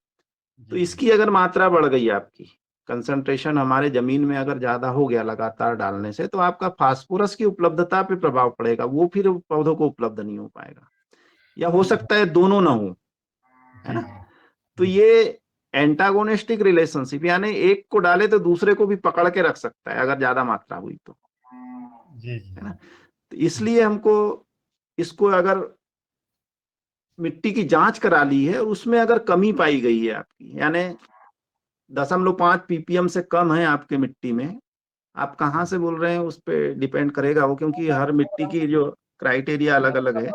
तो इसकी अगर मात्रा बढ़ गई, आपकी कंसंट्रेशन हमारे जमीन में अगर ज्यादा हो गया लगातार डालने से, तो आपका फास्फोरस की उपलब्धता पे प्रभाव पड़ेगा, वो फिर पौधों को उपलब्ध नहीं हो पाएगा, या हो सकता है दोनों ना हो, है ना। तो ये एंटागोनिस्टिक रिलेशनशिप, यानी एक को डाले तो दूसरे को भी पकड़ के रख सकता है अगर ज्यादा मात्रा हुई तो, है ना। तो इसलिए हमको इसको, अगर मिट्टी की जांच करा ली है और उसमें अगर कमी पाई गई है आपकी, यानी 0.5 ppm से कम है आपके मिट्टी में, आप कहाँ से बोल रहे हैं उस पर डिपेंड करेगा वो, क्योंकि हर मिट्टी की जो क्राइटेरिया अलग अलग है।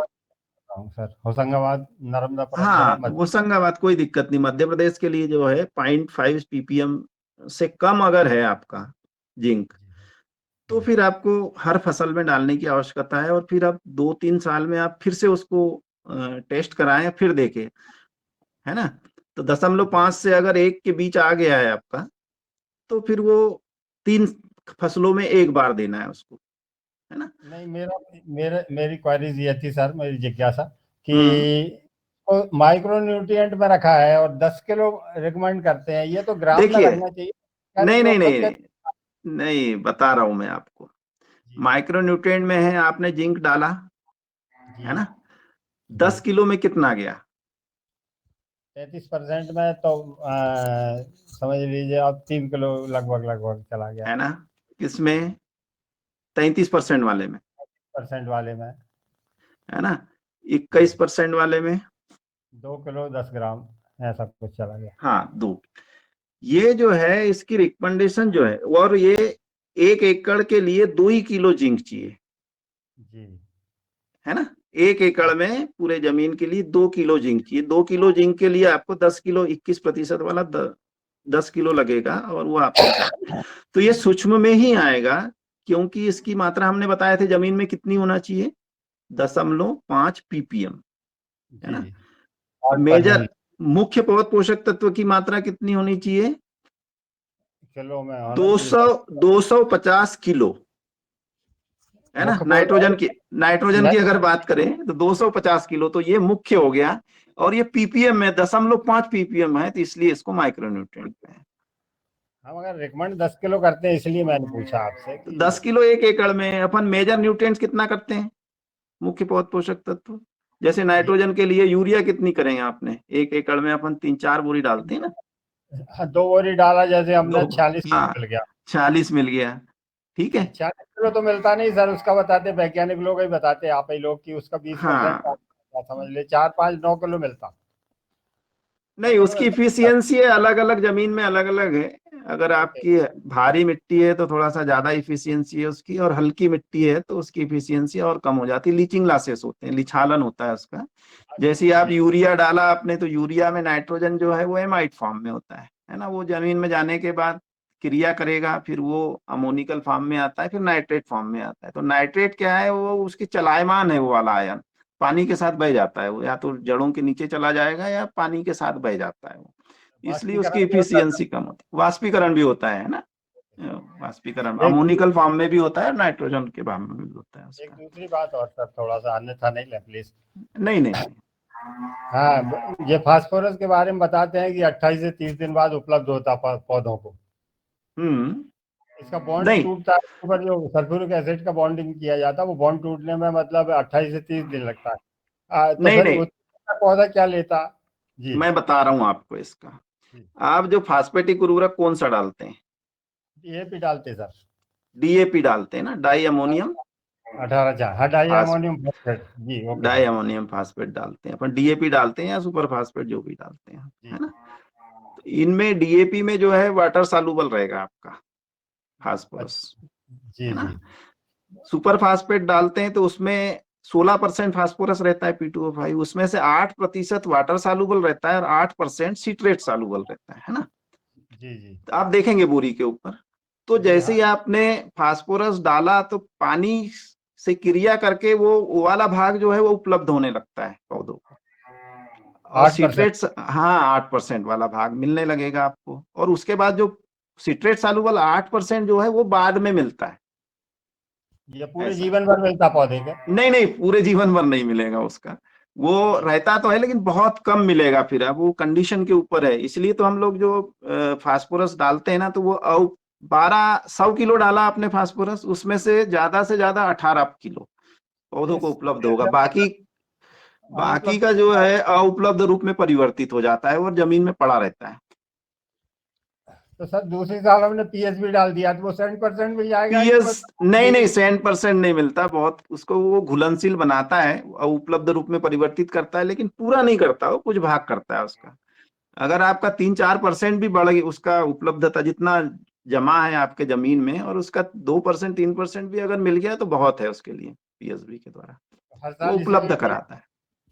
सर होशंगाबाद, हाँ, होशंगाबाद कोई दिक्कत नहीं। मध्य प्रदेश के लिए जो है 0.5 ppm से कम अगर है आपका जिंक, तो फिर आपको हर फसल में डालने की आवश्यकता है, और फिर आप 2-3 साल में आप फिर से उसको टेस्ट कराएं, फिर देखें, है ना। तो 0.5 से अगर 1 के बीच आ गया है आपका, तो फिर वो 3 फसलों में एक बार देना है उसको, है ना। नहीं, मेरी क्वेरीज ये थी सर, मेरी जिज्ञासा कि तो माइक्रो न्यूट्रिएंट में रखा है और 10 किलो रिकमेंड करते हैं, ये तो ग्राम में देखिए, रखना चाहिए। नहीं नहीं लोग नहीं सब नहीं, नहीं बता रहा हूं मैं आपको। जी, माइक्रो न्यूट्रिएंट में है, आपने जिंक डाला, है ना, 10 किलो में कितना गया? 33% में तो समझ लीजिए अब 3 किलो लगभग चला गया है ना, किसमें? 33% वाले में, परसेंट वाले में। है ना। 21% वाले में 2 किलो 10 ग्राम ऐसा कुछ चला गया। हाँ 2। ये जो है इसकी रिकमेंडेशन जो है, और ये 1 एकड़ के लिए 2 ही किलो जिंक चाहिए, जी, है ना। 1 एकड़ में पूरे जमीन के लिए 2 किलो जिंक चाहिए। 2 किलो जिंक के लिए आपको 10 किलो 21% वाला 10 किलो लगेगा, और वो आपके साथ। तो ये सूक्ष्म में ही आएगा, क्योंकि इसकी मात्रा हमने बताया थे जमीन में कितनी होना चाहिए, 0.5 ppm, है ना। जी, और मेजर मुख्य पौध पोषक तत्व की मात्रा कितनी होनी चाहिए? किलो में होना चाहिए 250 किलो, है ना। मुख्य नाइट्रोजन की अगर बात करें तो 250 किलो, तो ये मुख्य हो गया। और ये पीपीएम में 0.5 ppm है, तो इसलिए इसको माइक्रोन्यूट्रिएंट पे है। हम अगर रिकमेंड 10 किलो करते हैं, इसलिए मैंने पूछा आपसे तो कि 10 किलो 1 एकड़ में अपन मेजर न्यूट्रिएंट्स कितना करते हैं, मुख्य पौध पोषक तत्व? जैसे नाइट्रोजन के लिए यूरिया कितनी करेंगे आपने? 1 एकड़ में अपन 3-4 बोरी डालते हैं ना। 2 बोरी डाला, जैसे हमने 46 हाँ, मिल गया। 46 मिल गया, ठीक है। 40 किलो तो मिलता नहीं सर, उसका बताते वैज्ञानिक लोग ही बताते, आप ही लोग, की उसका 20% हाँ, समझ ले 4-5-9 किलो मिलता। नहीं, उसकी इफिशियंसी अलग अलग जमीन में अलग अलग है। अगर आपकी भारी मिट्टी है तो थोड़ा सा ज्यादा इफिशियंसी है उसकी, और हल्की मिट्टी है तो उसकी इफिशियंसी और कम हो जाती है। लीचिंग लॉसेस होते हैं, लिछालन होता है उसका। जैसे आप यूरिया डाला आपने, तो यूरिया में नाइट्रोजन जो है वो एमाइड फॉर्म में होता है ना। वो जमीन में जाने के बाद क्रिया करेगा, फिर वो अमोनिकल फॉर्म में आता है, फिर नाइट्रेट फॉर्म में आता है। तो नाइट्रेट क्या है, वो उसकी चलायमान है, वो वाला आयन पानी के साथ बह जाता है। वो या तो जड़ों के नीचे चला जाएगा या पानी के साथ बह जाता है वो, इसलिए उसकी वाष्पीकरण भी होता है। इफिशियंसी कम होती है। वाष्पीकरण भी होता है ना, वाष्पीकरण एक अमोनिकल फॉर्म में भी होता है, नाइट्रोजन के फॉर्म में भी होता है एक उसका। दूसरी बात और सर, थोड़ा सा अन्यथा नहीं ले प्लीज। नहीं नहीं नहीं। हाँ, ये फास्फोरस के बारे में बताते हैं कि 28 से 30 दिन बाद उपलब्ध होता है पौधों को। इसका बॉन्ड नहीं टूटता है, ऊपर जो सल्फ्यूरिक एसिड का बॉन्डिंग किया जाता है, वो बॉन्ड टूटने में मतलब 28 से 30 दिन लगता है। तो नहीं फिर नहीं, उसका पौधा क्या लेता जी? मैं बता रहा हूँ आपको इसका। आप जो फास्फेटिक उर्वरक कौन सा डालते हैं? डीएपी डालते सर, डीएपी डालते हैं ना, di ammonium 18 di ammonium phosphate जी, okay di sir. Ammonium phosphate डालते हैं अपन, डीएपी डालते हैं या सुपर फास्फेट जो भी डालते हैं, है ना। तो इनमें डीएपी में जो है वाटर सॉल्युबल रहेगा आपका फास्फोरस, जी है ना। जी, सुपर फास्फेट डालते हैं तो उसमें 16% फास्फोरस रहता है P2O5, उसमें से 8% वाटर सॉल्युबल रहता है और 8% सिट्रेट सॉल्युबल रहता है ना। जी जी, आप देखेंगे बोरी के ऊपर, तो जैसे ही आपने फास्फोरस डाला तो पानी से क्रिया करके वो वाला भाग जो है वो उपलब्ध होने लगता है पौधों को, और 8%। सिट्रेट्स, हाँ 8% वाला भाग मिलने लगेगा आपको। और उसके बाद जो सिट्रेट सॉल्युबल 8% जो है वो बाद में मिलता है। ये पूरे ऐसा जीवन भर मिलता पौधे के? नहीं नहीं, पूरे जीवन भर नहीं मिलेगा उसका, वो रहता तो है लेकिन बहुत कम मिलेगा। फिर अब वो कंडीशन के ऊपर है, इसलिए तो हम लोग जो फास्फोरस डालते हैं ना, तो वो 100 किलो डाला आपने फास्फोरस, उसमें से ज्यादा 18 किलो पौधों को उपलब्ध होगा। बाकी बाकी का जो है अउपलब्ध रूप में परिवर्तित हो जाता है और जमीन में पड़ा रहता है। तो सर दूसरी साल हमने पीएच भी डाल दिया, तो वो 70% मिल जाएगा? पीएस नहीं 100% नहीं मिलता, बहुत उसको वो घुलनशील बनाता है और उपलब्ध रूप में परिवर्तित करता है, लेकिन पूरा नहीं करता, वो कुछ भाग करता है उसका। अगर आपका 3-4% भी बढ़ गई उसका उपलब्धता, जितना जमा है आपके जमीन में, और उसका 2% 3% भी अगर मिल गया तो बहुत है उसके लिए, पीएसबी के द्वारा हर वो साल उपलब्ध इसलिए कराता है।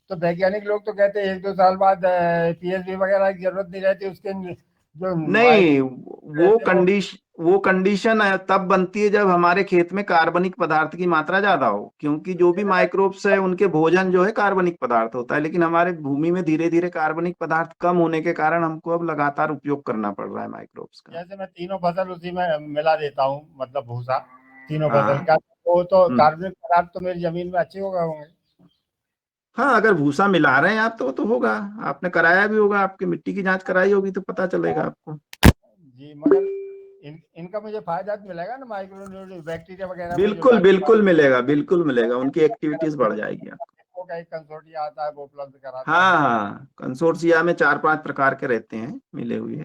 तो वैज्ञानिक लोग तो कहते हैं 1-2 साल बाद पीएचडी वगैरह की जरूरत नहीं रहती, उसके जो नहीं, वो कंडीशन तब बनती है जब हमारे खेत में कार्बनिक पदार्थ की मात्रा ज्यादा हो, क्योंकि जो भी माइक्रोब्स है उनके भोजन जो है कार्बनिक पदार्थ होता है, लेकिन हमारे भूमि में धीरे धीरे कार्बनिक पदार्थ कम होने के कारण हमको अब लगातार उपयोग करना पड़ रहा है माइक्रोब्स का। जैसे मैं तीनों फसल उसी में मिला देता हूँ, मतलब भूसा तीनों फसल हाँ का, वो तो कार्बनिक पदार्थ तो मेरी जमीन में अच्छे हो गए होंगे। हाँ, अगर भूसा मिला रहे हैं आप तो होगा, आपने कराया भी होगा, आपकी मिट्टी की जांच कराई होगी तो पता चलेगा आपको। जी, मगर इनका मुझे फायदा तो मिलेगा ना, माइक्रो बैक्टीरिया वगैरह में जो बिल्कुल बिल्कुल मिलेगा, बिल्कुल मिलेगा, उनकी एक्टिविटीज बढ़ जाएगी आपको। का एक कंसोर्टिया आता है वो उपलब्ध कराता हाँ है। हाँ, कंसोर्टिया में 4-5 प्रकार के रहते हैं मिले हुए।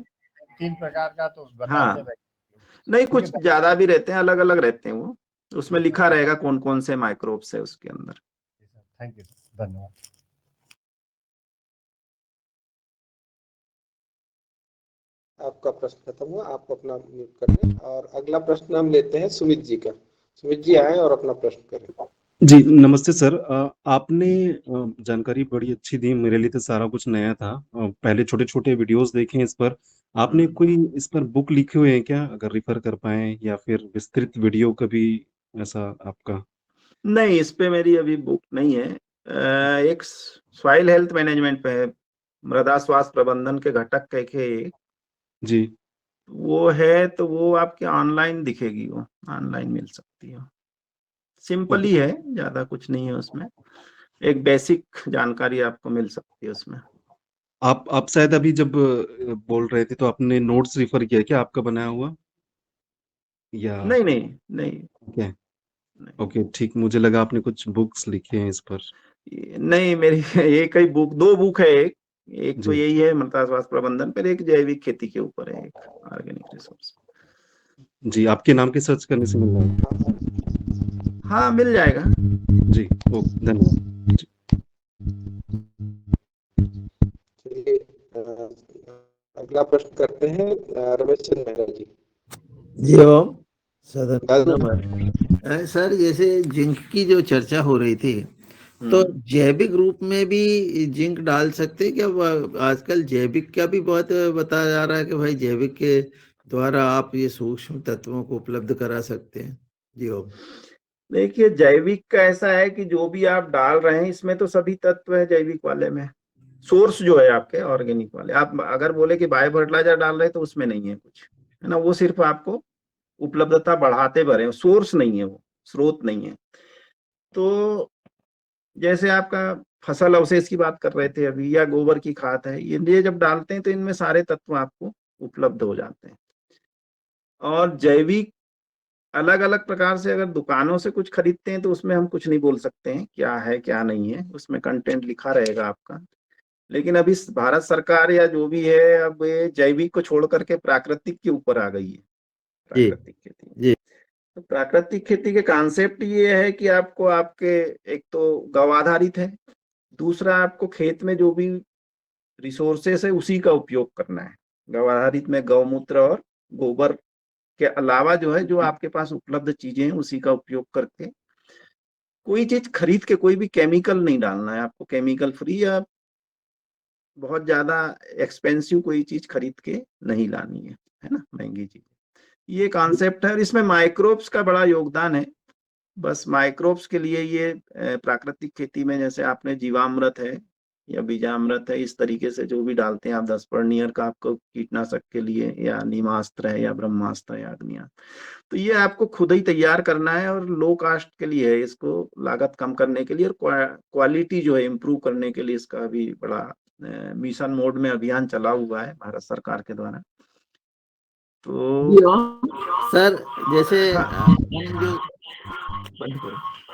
3 प्रकार का तो बताते हाँ, हैं। नहीं कुछ ज्यादा भी रहते हैं, अलग अलग रहते हैं वो, उसमें लिखा रहेगा कौन कौन से माइक्रोब्स है उसके अंदर। थैंक यू, धन्यवाद। आपका प्रश्न खत्म हुआ, आप अपना म्यूट कर लें और अगला प्रश्न हम लेते हैं सुमित जी का। सुमित जी आए और अपना प्रश्न करें। जी नमस्ते सर। आपने जानकारी बड़ी अच्छी दी, मेरे लिए तो सारा कुछ नया था। पहले छोटे छोटे वीडियोस देखे इस पर। आपने कोई इस पर बुक लिखे हुए हैं क्या, अगर रिफर कर पाए, या फिर विस्तृत वीडियो कभी ऐसा आपका? नहीं, इस पे मेरी अभी बुक नहीं है। एक सॉइल हेल्थ मैनेजमेंट पे है, मृदा स्वास्थ्य प्रबंधन के घटक कह के एक जी वो है, तो वो आपके ऑनलाइन दिखेगी, वो ऑनलाइन मिल सकती है। सिंपल ही है, ज्यादा कुछ नहीं है उसमें, एक बेसिक जानकारी आपको मिल सकती है उसमें। आप शायद अभी जब बोल रहे थे तो आपने नोट्स रिफर किया क्या, आपका बनाया हुआ, या? नहीं नहीं नहीं ओके ओके, ठीक, मुझे लगा आपने कुछ बुक्स लिखे हैं इस पर। नहीं, मेरी एक ही बुक, 2 बुक है, एक तो जी यही है मृदा स्वास्थ्य प्रबंधन पर, एक जैविक खेती के ऊपर है, एक ऑर्गेनिक रिसोर्स। जी, आपके नाम के सर्च करने से मिल रहा है? हाँ, मिल जाएगा। जी ओके, धन्यवाद। चलिए अगला प्रश्न करते हैं रमेश चंद्र मेहरा जी। जी ओम सदन। सर, जैसे जिंक की जो चर्चा हो रही थी, तो जैविक रूप में भी जिंक डाल सकते हैं क्या? आजकल जैविक का भी बहुत बताया जा रहा है कि भाई जैविक के द्वारा आप ये सूक्ष्म तत्वों को उपलब्ध करा सकते हैं। जी ओम। देखिए, जैविक का ऐसा है कि जो भी आप डाल रहे हैं इसमें तो सभी तत्व है जैविक वाले में। सोर्स जो है आपके ऑर्गेनिक वाले, आप अगर बोले कि बायो फर्टिलाइजर डाल रहे हैं तो उसमें नहीं है कुछ, है ना, वो सिर्फ आपको उपलब्धता बढ़ाते भरे, सोर्स नहीं है, वो स्रोत नहीं है। तो जैसे आपका फसल अवशेष की बात कर रहे थे अभी, या गोबर की खाद है, ये जब डालते हैं तो इनमें सारे तत्व आपको उपलब्ध हो जाते हैं। और जैविक अलग अलग प्रकार से अगर दुकानों से कुछ खरीदते हैं तो उसमें हम कुछ नहीं बोल सकते हैं क्या है क्या नहीं है, उसमें कंटेंट लिखा रहेगा आपका। लेकिन अभी भारत सरकार या जो भी है, अब ये जैविक को छोड़ करके प्राकृतिक के ऊपर आ गई है, प्राकृतिक खेती। जी तो प्राकृतिक खेती के कॉन्सेप्ट ये है कि आपको आपके एक तो गौ आधारित है, दूसरा आपको खेत में जो भी रिसोर्सेस है उसी का उपयोग करना है। गौ आधारित में गौमूत्र और गोबर के अलावा जो है, जो आपके पास उपलब्ध चीजें हैं उसी का उपयोग करके, कोई चीज खरीद के, कोई भी केमिकल नहीं डालना है आपको, केमिकल फ्री या बहुत ज्यादा एक्सपेंसिव कोई चीज खरीद के नहीं लानी है ना, महंगी चीज। ये कॉन्सेप्ट है और इसमें माइक्रोब्स का बड़ा योगदान है। बस माइक्रोब्स के लिए ये प्राकृतिक खेती में जैसे आपने जीवामृत है या बीजामृत है, इस तरीके से जो भी डालते हैं आप, 10 परनियर का आपको कीटनाशक के लिए, या नीमास्त्र है या ब्रह्मास्त्र या अग्नियास्त्र, तो ये आपको खुद ही तैयार करना है और लो कास्ट के लिए है, इसको लागत कम करने के लिए और क्वालिटी जो है इम्प्रूव करने के लिए इसका भी बड़ा मिशन मोड में अभियान चला हुआ है भारत सरकार के द्वारा। तो सर, जैसे हम जो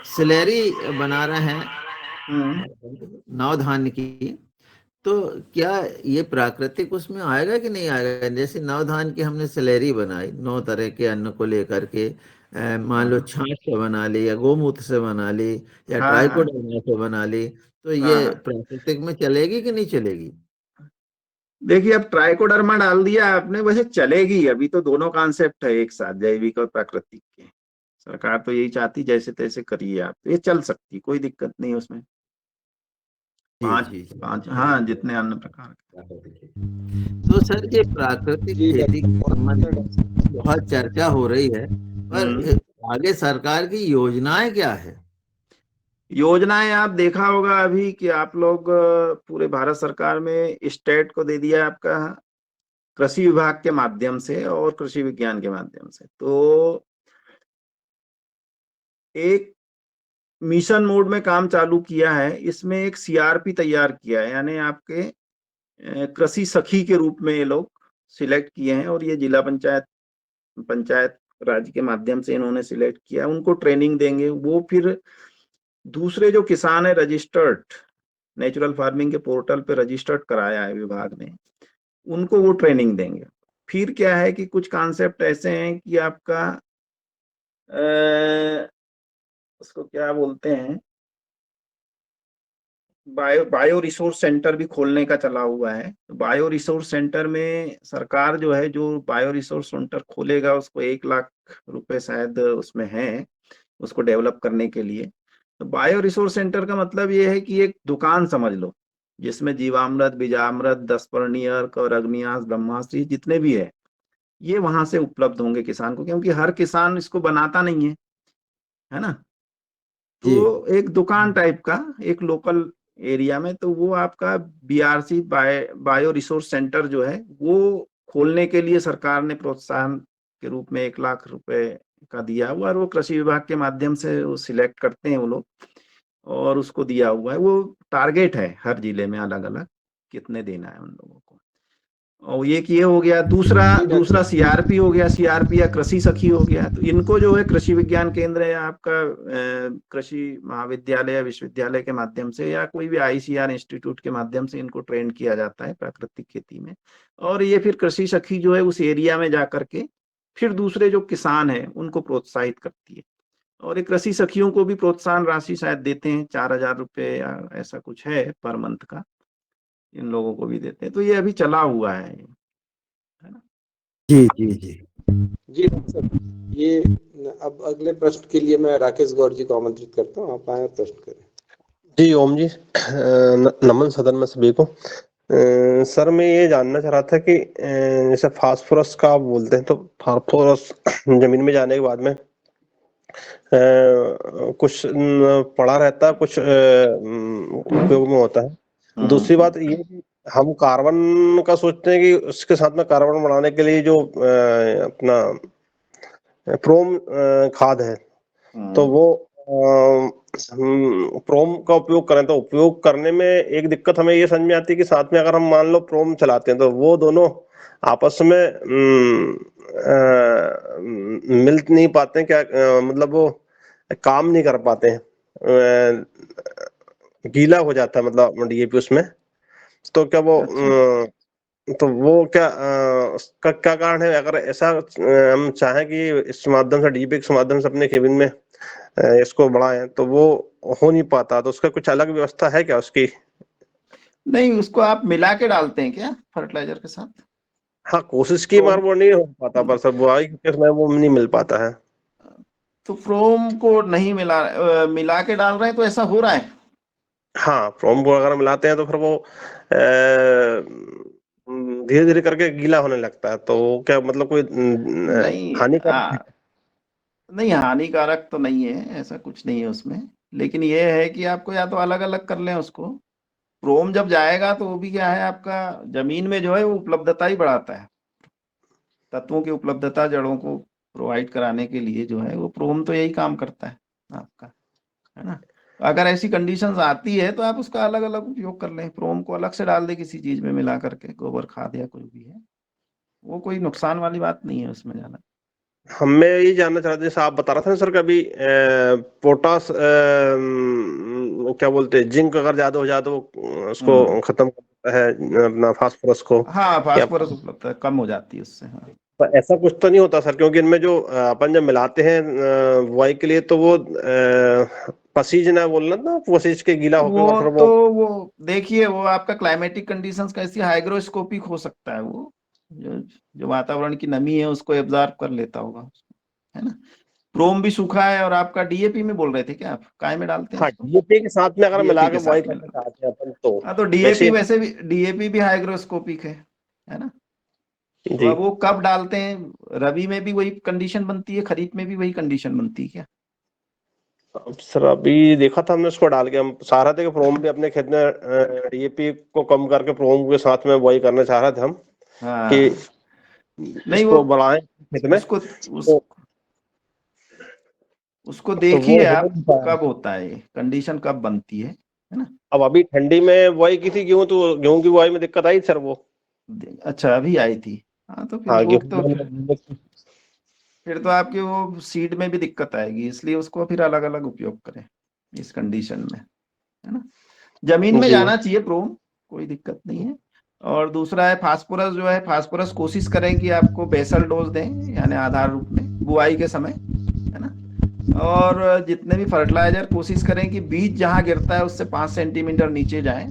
स्लैरी बना रहे हैं नवधान्य की, तो क्या ये प्राकृतिक उसमें आएगा कि नहीं आएगा? जैसे नवधान्य की हमने स्लैरी बनाई 9 तरह के अन्न को लेकर के, मान लो छाछ से बना ली, या गोमूत्र से बना ली, या ट्राइकोडर्मा से बना ली, तो ये प्राकृतिक में चलेगी कि नहीं चलेगी? देखिए, अब ट्राइकोडर्मा डाल दिया आपने, वैसे चलेगी। अभी तो दोनों कॉन्सेप्ट है एक साथ, जैविक और प्राकृतिक के। सरकार तो यही चाहती जैसे तैसे करिए आप, तो ये चल सकती, कोई दिक्कत नहीं उसमें। पांच हाँ, जितने अन्य प्रकार के। तो सर, ये प्राकृतिक खेती के संबंध में बहुत चर्चा हो रही है, पर आगे सरकार की योजनाएं क्या है? योजनाएं आप देखा होगा अभी कि आप लोग पूरे भारत सरकार में स्टेट को दे दिया आपका कृषि विभाग के माध्यम से और कृषि विज्ञान के माध्यम से। तो एक मिशन मोड में काम चालू किया है। इसमें एक सीआरपी तैयार किया है, यानी आपके कृषि सखी के रूप में ये लोग सिलेक्ट किए हैं, और ये जिला पंचायत राज के माध्यम से इन्होंने सिलेक्ट किया। उनको ट्रेनिंग देंगे, वो फिर दूसरे जो किसान है रजिस्टर्ड नेचुरल फार्मिंग के पोर्टल पे रजिस्टर्ड कराया है विभाग ने, उनको वो ट्रेनिंग देंगे। फिर क्या है कि कुछ कॉन्सेप्ट ऐसे हैं कि आपका उसको क्या बोलते हैं, बायो रिसोर्स सेंटर भी खोलने का चला हुआ है। बायो रिसोर्स सेंटर में सरकार जो है, जो बायो रिसोर्स सेंटर खोलेगा उसको 1 लाख रुपए शायद उसमें है, उसको डेवलप करने के लिए। तो बायो रिसोर्स सेंटर का मतलब ये है कि एक दुकान समझ लो, जिसमें जीवामृत, बीजामृत, 10 अर्क और अग्नियास, ब्रह्मास्त्र जितने भी है, ये वहां से उपलब्ध होंगे किसान को, क्योंकि हर किसान इसको बनाता नहीं है ना। तो एक दुकान टाइप का एक लोकल एरिया में, तो वो आपका बीआरसी बायो रिसोर्स सेंटर जो है वो खोलने के लिए सरकार ने प्रोत्साहन के रूप में 1 लाख रुपए का दिया हुआ, और वो कृषि विभाग के माध्यम से वो सिलेक्ट करते हैं वो लोग, और उसको दिया हुआ है। वो टारगेट है हर जिले में अलग अलग कितने देना है उन लोगों को। और ये हो गया। दूसरा सीआरपी हो गया, सीआरपी या कृषि सखी हो गया। तो इनको जो है कृषि विज्ञान केंद्र या आपका कृषि महाविद्यालय या विश्वविद्यालय के माध्यम से या कोई भी आईसीआर इंस्टीट्यूट के माध्यम से इनको ट्रेन किया जाता है प्राकृतिक खेती में। और ये फिर कृषि सखी जो है उस एरिया में जाकर के फिर दूसरे जो किसान है उनको प्रोत्साहित करती है। और एक कृषि सखियों को भी प्रोत्साहन राशि शायद देते हैं, 4000 रुपये या ऐसा कुछ है पर मंथ का, इन लोगों को भी देते हैं। तो ये अभी चला हुआ है ना। जी जी जी जी सर, ये अब अगले प्रश्न के लिए मैं राकेश गौर जी को आमंत्रित करता हूँ, आप आए प्रश्न करें। जी ओम जी, नमन सदन में सभी को। सर मैं ये जानना चाह रहा था कि जैसे फास्फोरस का आप बोलते हैं, तो फास्फोरस जमीन में जाने के बाद में कुछ पड़ा रहता है, कुछ उपयोग में होता है। दूसरी बात ये कि हम कार्बन का सोचते हैं कि उसके साथ में कार्बन बनाने के लिए जो अपना प्रोम खाद है, तो वो प्रोम का उपयोग करें, तो उपयोग करने में एक दिक्कत हमें ये समझ में आती है कि साथ में अगर हम मान लो प्रोम चलाते हैं तो वो दोनों आपस में मिल नहीं पाते हैं, क्या मतलब वो काम नहीं कर पाते हैं, गीला हो जाता है मतलब डीएपी उसमें। तो क्या वो तो वो क्या उसका क्या कारण है? अगर ऐसा हम चाहें कि इस माध्यम से डीएपी के माध्यम से अपने केबिन में इसको बढ़ाएं, तो वो हो नहीं पाता, तो उसका कुछ अलग व्यवस्था है क्या उसकी? नहीं, उसको आप मिला के डालते हैं क्या फर्टिलाइजर के साथ? हाँ कोशिश की बार वो नहीं हो पाता, पर सब बुआई के समय वो नहीं मिल पाता है। तो प्रोम को नहीं मिला के डाल रहे हैं, तो ऐसा हो रहा है। हाँ प्रोम को अगर मिलाते हैं तो फिर वो धीरे धीरे करके गीला होने लगता है, तो क्या मतलब कोई हानिकारक? नहीं, हानिकारक तो नहीं है, ऐसा कुछ नहीं है उसमें। लेकिन ये है कि आपको या तो अलग अलग कर लें उसको। प्रोम जब जाएगा तो वो भी क्या है, आपका जमीन में जो है वो उपलब्धता ही बढ़ाता है, तत्वों की उपलब्धता जड़ों को प्रोवाइड कराने के लिए जो है वो प्रोम तो यही काम करता है आपका, है ना। अगर ऐसी कंडीशंस आती है तो आप उसका अलग अलग उपयोग कर लें, प्रोम को अलग से डाल दे किसी चीज में मिला करके, गोबर खाद या कोई भी है, वो कोई नुकसान वाली बात नहीं है उसमें ज्यादा। हमें ये जानना चाह रहे थे, जैसे आप बता रहा था ना सर कभी पोटास क्या बोलते हैं, जिंक अगर ज्यादा हो जाए तो उसको खत्म करता है अपना फास्फोरस को। हाँ फास्फोरस उपलब्धता कम हो जाती है उससे। हाँ तो ऐसा कुछ तो नहीं होता सर? क्योंकि इनमें जो अपन जब मिलाते हैं बुआई के लिए, तो वो पसीज ना बोलना ना, पसीज के गीला होकर वो देखिए, वो आपका क्लाइमेटिक कंडीशंस कैसी हाइग्रोस्कोपिक हो सकता है, वो जो वातावरण की नमी है उसको एब्जॉर्ब कर लेता होगा, है ना। प्रोम भी सूखा है, और आपका डीएपी में बोल रहे थे क्या आप, काय में डालते हैं? हाँ डीएपी के साथ में अगर मिला के बुआई करना चाहते हैं अपन तो। हाँ तो डीएपी वैसे भी डीएपी भी हाइग्रोस्कोपिक है ना। तो अब वो कब डालते हैं, रबी में भी वही कंडीशन बनती है, खरीफ में भी वही कंडीशन बनती है क्या? सर अभी देखा था हमने उसको डाल के, हम चाह रहे थे कि प्रोम भी अपने खेत में डीएपी को कम करके प्रोम के साथ में बुआई करना चाह रहे थे हम। कि नहीं इसको बढ़ाएं खेत में। उसको तो देखिए वो हो आप नहीं पाया। कब होता है, ये कंडीशन कब बनती है ना। अब अभी ठंडी में बुआई की थी गेहूं, तो गेहूं की बुआई में दिक्कत आई सर वो। अच्छा अभी आई थी, हाँ तो फिर हाँ वो गेहूं तो में फिर तो आपकी वो सीड में भी दिक्कत आएगी, इसलिए उसको फिर अलग अलग उपयोग करें इस कंडीशन में, है ना। जमीन में जी जाना चाहिए प्रोम, कोई दिक्कत नहीं है। और दूसरा है फास्फोरस, जो है फास्फोरस कोशिश करें कि आपको बेसल डोज दें, यानी आधार रूप में बुआई के समय, है ना। और जितने भी फर्टिलाइजर कोशिश करें कि बीज जहां गिरता है उससे 5 सेंटीमीटर नीचे जाए।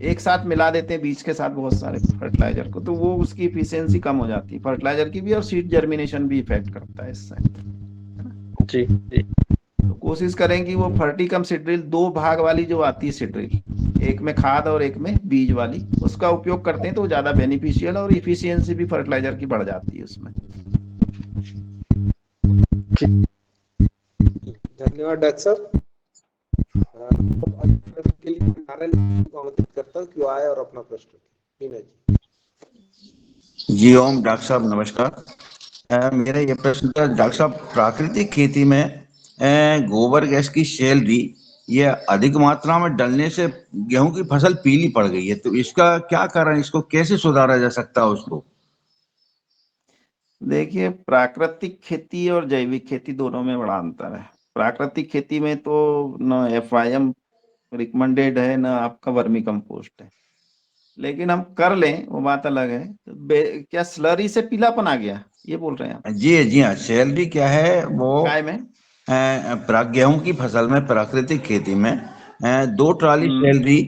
एक साथ मिला देते हैं बीज के साथ बहुत सारे फर्टिलाइजर को, तो वो उसकी इफिशियंसी कम हो जाती है फर्टिलाइजर की भी, और सीड जर्मिनेशन भी इफेक्ट करता है इससे, है ना। जी जी तो कोशिश करें कि वो फर्टिकम सीड्रिल 2 भाग वाली जो आती है सीड्रिल, एक में खाद और एक में बीज वाली, उसका उपयोग करते हैं तो ज्यादा बेनिफिशियल, और इफिशियंसी भी फर्टिलाइजर की बढ़ जाती है उसमें। धन्यवाद डॉक्टर साहब। के लिए नारायण को आमंत्रित करता हूँ कि वो आए और अपना प्रश्न रखें। जी ओम। डॉक्टर साहब नमस्कार। मेरा ये प्रश्न था डॉक्टर साहब, प्राकृतिक खेती में गोबर गैस की सैलरी ये अधिक मात्रा में डलने से गेहूं की फसल पीली पड़ गई है, तो इसका क्या कारण, इसको कैसे सुधारा जा सकता है उसको? देखिए प्राकृतिक खेती और जैविक खेती दोनों में बड़ा अंतर है। प्राकृतिक खेती में तो न FIM रिकमेंडेड है, न आपका वर्मी कंपोस्ट है, लेकिन हम कर लें वो बात अलग है। क्या स्लरी से पीलापन आ गया, ये बोल रहे हैं आप? जी हाँ, सैलरी क्या है वो काय में? गेहूं की फसल में प्राकृतिक खेती में 2 ट्राली सैलरी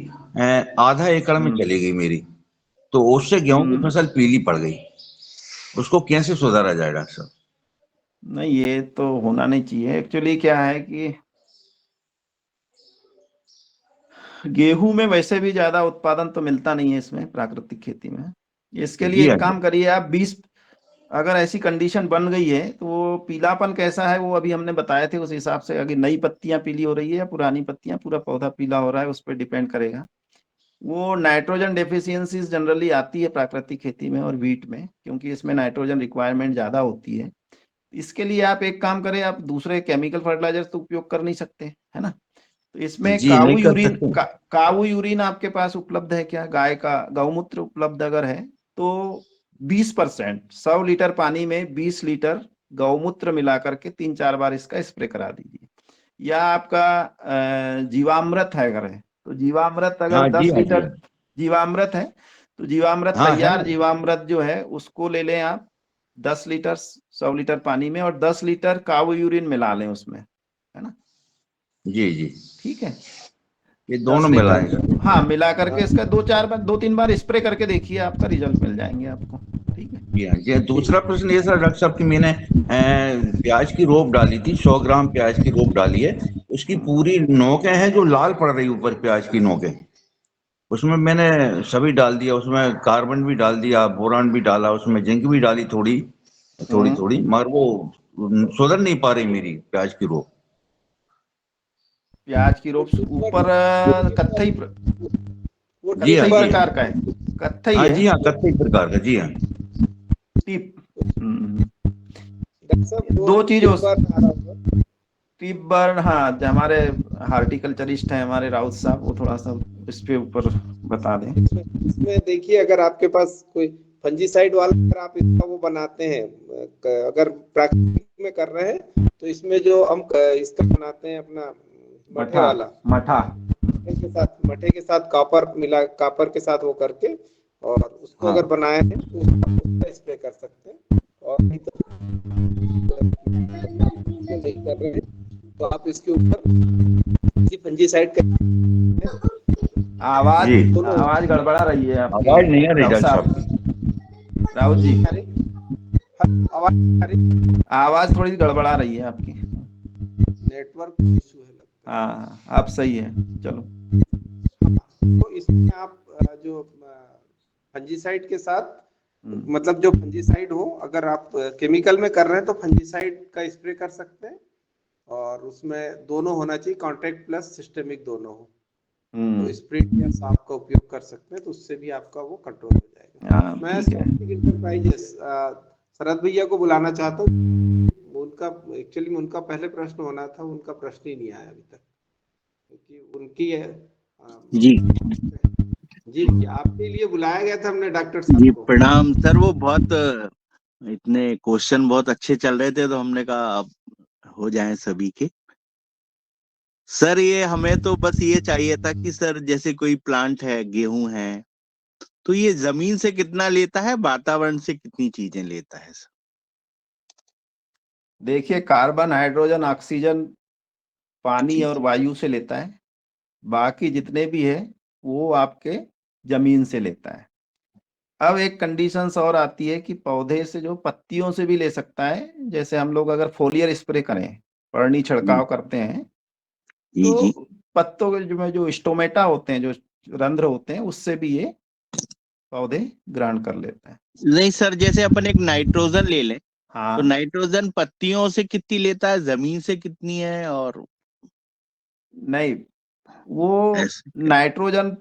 आधा एकड़ में चली गई मेरी, तो उससे गेहूं की फसल पीली पड़ गई। उसको कैसे सुधारा जाए डॉक्टर साहब? नहीं ये तो होना नहीं चाहिए। एक्चुअली क्या है कि गेहूं में वैसे भी ज्यादा उत्पादन तो मिलता नहीं है इसमें, प्राकृतिक खेती में। इसके लिए जी एक काम करिए आप, 20 अगर ऐसी कंडीशन बन गई है तो वो पीलापन कैसा है वो अभी हमने बताए थे, उस हिसाब से अगर नई पत्तियां पीली हो रही है या पुरानी पत्तियां, पूरा पौधा पीला हो रहा है, उस पर डिपेंड करेगा। वो नाइट्रोजन डेफिशिएंसीज जनरली आती है प्राकृतिक खेती में और वीट में, क्योंकि इसमें नाइट्रोजन रिक्वायरमेंट ज्यादा होती है। इसके लिए आप एक काम करें, आप दूसरे केमिकल फर्टिलाइजर तो उपयोग कर नहीं सकते, है ना। तो इसमें जी नहीं कर सकते। काऊ यूरिन आपके पास उपलब्ध है क्या? गाय का गौमूत्र उपलब्ध अगर है तो 20%, 100 लीटर पानी में 20 लीटर गौमूत्र मिला करके 3-4 बार इसका स्प्रे करा दीजिए। या आपका जीवामृत है अगर है तो जीवामृत अगर हाँ, 10 जी हाँ, जी लीटर हाँ। जीवामृत है तो जीवामृत हाँ, है तैयार ना। जीवामृत जो है उसको ले लें आप 10 लीटर 100 लीटर पानी में, और 10 लीटर काऊ यूरिन मिला लें उसमें, है ना। जी जी, ठीक है, ये 10 दोनों लीटर मिलाएंगे। हाँ मिला करके इसका 2-3 बार स्प्रे करके देखिए, आपका रिजल्ट मिल जाएंगे आपको। ठीक है जी हाँ। ये दूसरा प्रश्न ये था डॉक्टर साहब कि मैंने प्याज की रोप डाली थी, 100 ग्राम प्याज की रोप डाली है, उसकी पूरी नोकें हैं जो लाल पड़ रही ऊपर, प्याज की नोकें, उसमें मैंने सभी डाल दिया, उसमें कार्बन भी डाल दिया, बोरान भी डाला, उसमें जिंक भी डाली थोड़ी थोड़ी, मगर वो सुधर नहीं पा रही मेरी प्याज की रोप। प्याज की रोप ऊपर कत्थई जी हाँ, प्रकार का है, कत्थई हाँ है। जी हाँ, कत्थई प्रकार का, जी हाँ। टिप दो चीज हो, टिप बर्न, हाँ हमारे हार्टिकल्चरिस्ट हैं हमारे राउत साहब, वो थोड़ा सा इस पे ऊपर बता दें। इसमें देखिए, अगर आपके पास कोई फंजीसाइड वाला अगर आप इसका वो बनाते हैं, अगर प्राकृतिक में कर रहे हैं तो इसमें जो हम इसका बनाते हैं अपना मठे वाला, मठे के साथ कापर के साथ वो करके, और उसको अगर बनाए हैं तो उसका स्प्रे कर सकते हैं। और नहीं तो नहीं कर रहे हैं तो आप इसके ऊपर फंजीसाइड आवाज गड़बड़ा रही है आपकी। आवाज नहीं आ रही डॉक्टर साहब, राउत जी आवाज थोड़ी गड़बड़ा रही है आपकी, नेटवर्क इशू है। हाँ आप सही है, चलो। तो इसमें आप जो फंजीसाइड के साथ, मतलब जो फंजीसाइड हो, अगर आप केमिकल में कर रहे हैं तो फंजीसाइड का स्प्रे कर सकते हैं, और उसमें दोनों होना चाहिए, कॉन्ट्रैक्ट प्लस सिस्टेमिक दोनों हो, तो स्प्रिट या सांप का उपयोग कर सकते हैं, तो उससे भी आपका वो कंट्रोल हो जाएगा। मैं इंटरप्राइजेस शरद भैया को बुलाना चाहता हूँ, उनका उनका एक्चुअली उनका पहले प्रश्न होना था, उनका प्रश्न ही नहीं आया अभी तक, क्योंकि उनकी है जी जी आपके लिए बुलाया गया था हमने डॉक्टर जी साहब को। प्रणाम सर। वो बहुत इतने क्वेश्चन बहुत अच्छे चल रहे थे, तो हमने कहा अब हो जाएं सभी के। सर ये हमें तो बस ये चाहिए था कि सर जैसे कोई प्लांट है, गेहूं है, तो ये जमीन से कितना लेता है, वातावरण से कितनी चीजें लेता है सर? देखिए, कार्बन, हाइड्रोजन, ऑक्सीजन पानी जी और वायु से लेता है। बाकी जितने भी है वो आपके जमीन से लेता है। अब एक कंडीशंस और आती है कि पौधे से जो पत्तियों से भी ले सकता है। जैसे हम लोग अगर फोलियर स्प्रे करें, पर्णी छिड़काव करते हैं, जी जी। तो पत्तों के जो स्टोमेटा होते हैं, जो रंध्र होते हैं, उससे भी ये पौधे ग्रहण कर लेते हैं। नहीं सर, जैसे अपन एक नाइट्रोजन ले लें, तो हाँ, नाइट्रोजन पत्तियों से कितनी लेता है, जमीन से कितनी है, और नहीं, वो ऐसे? नाइट्रोजन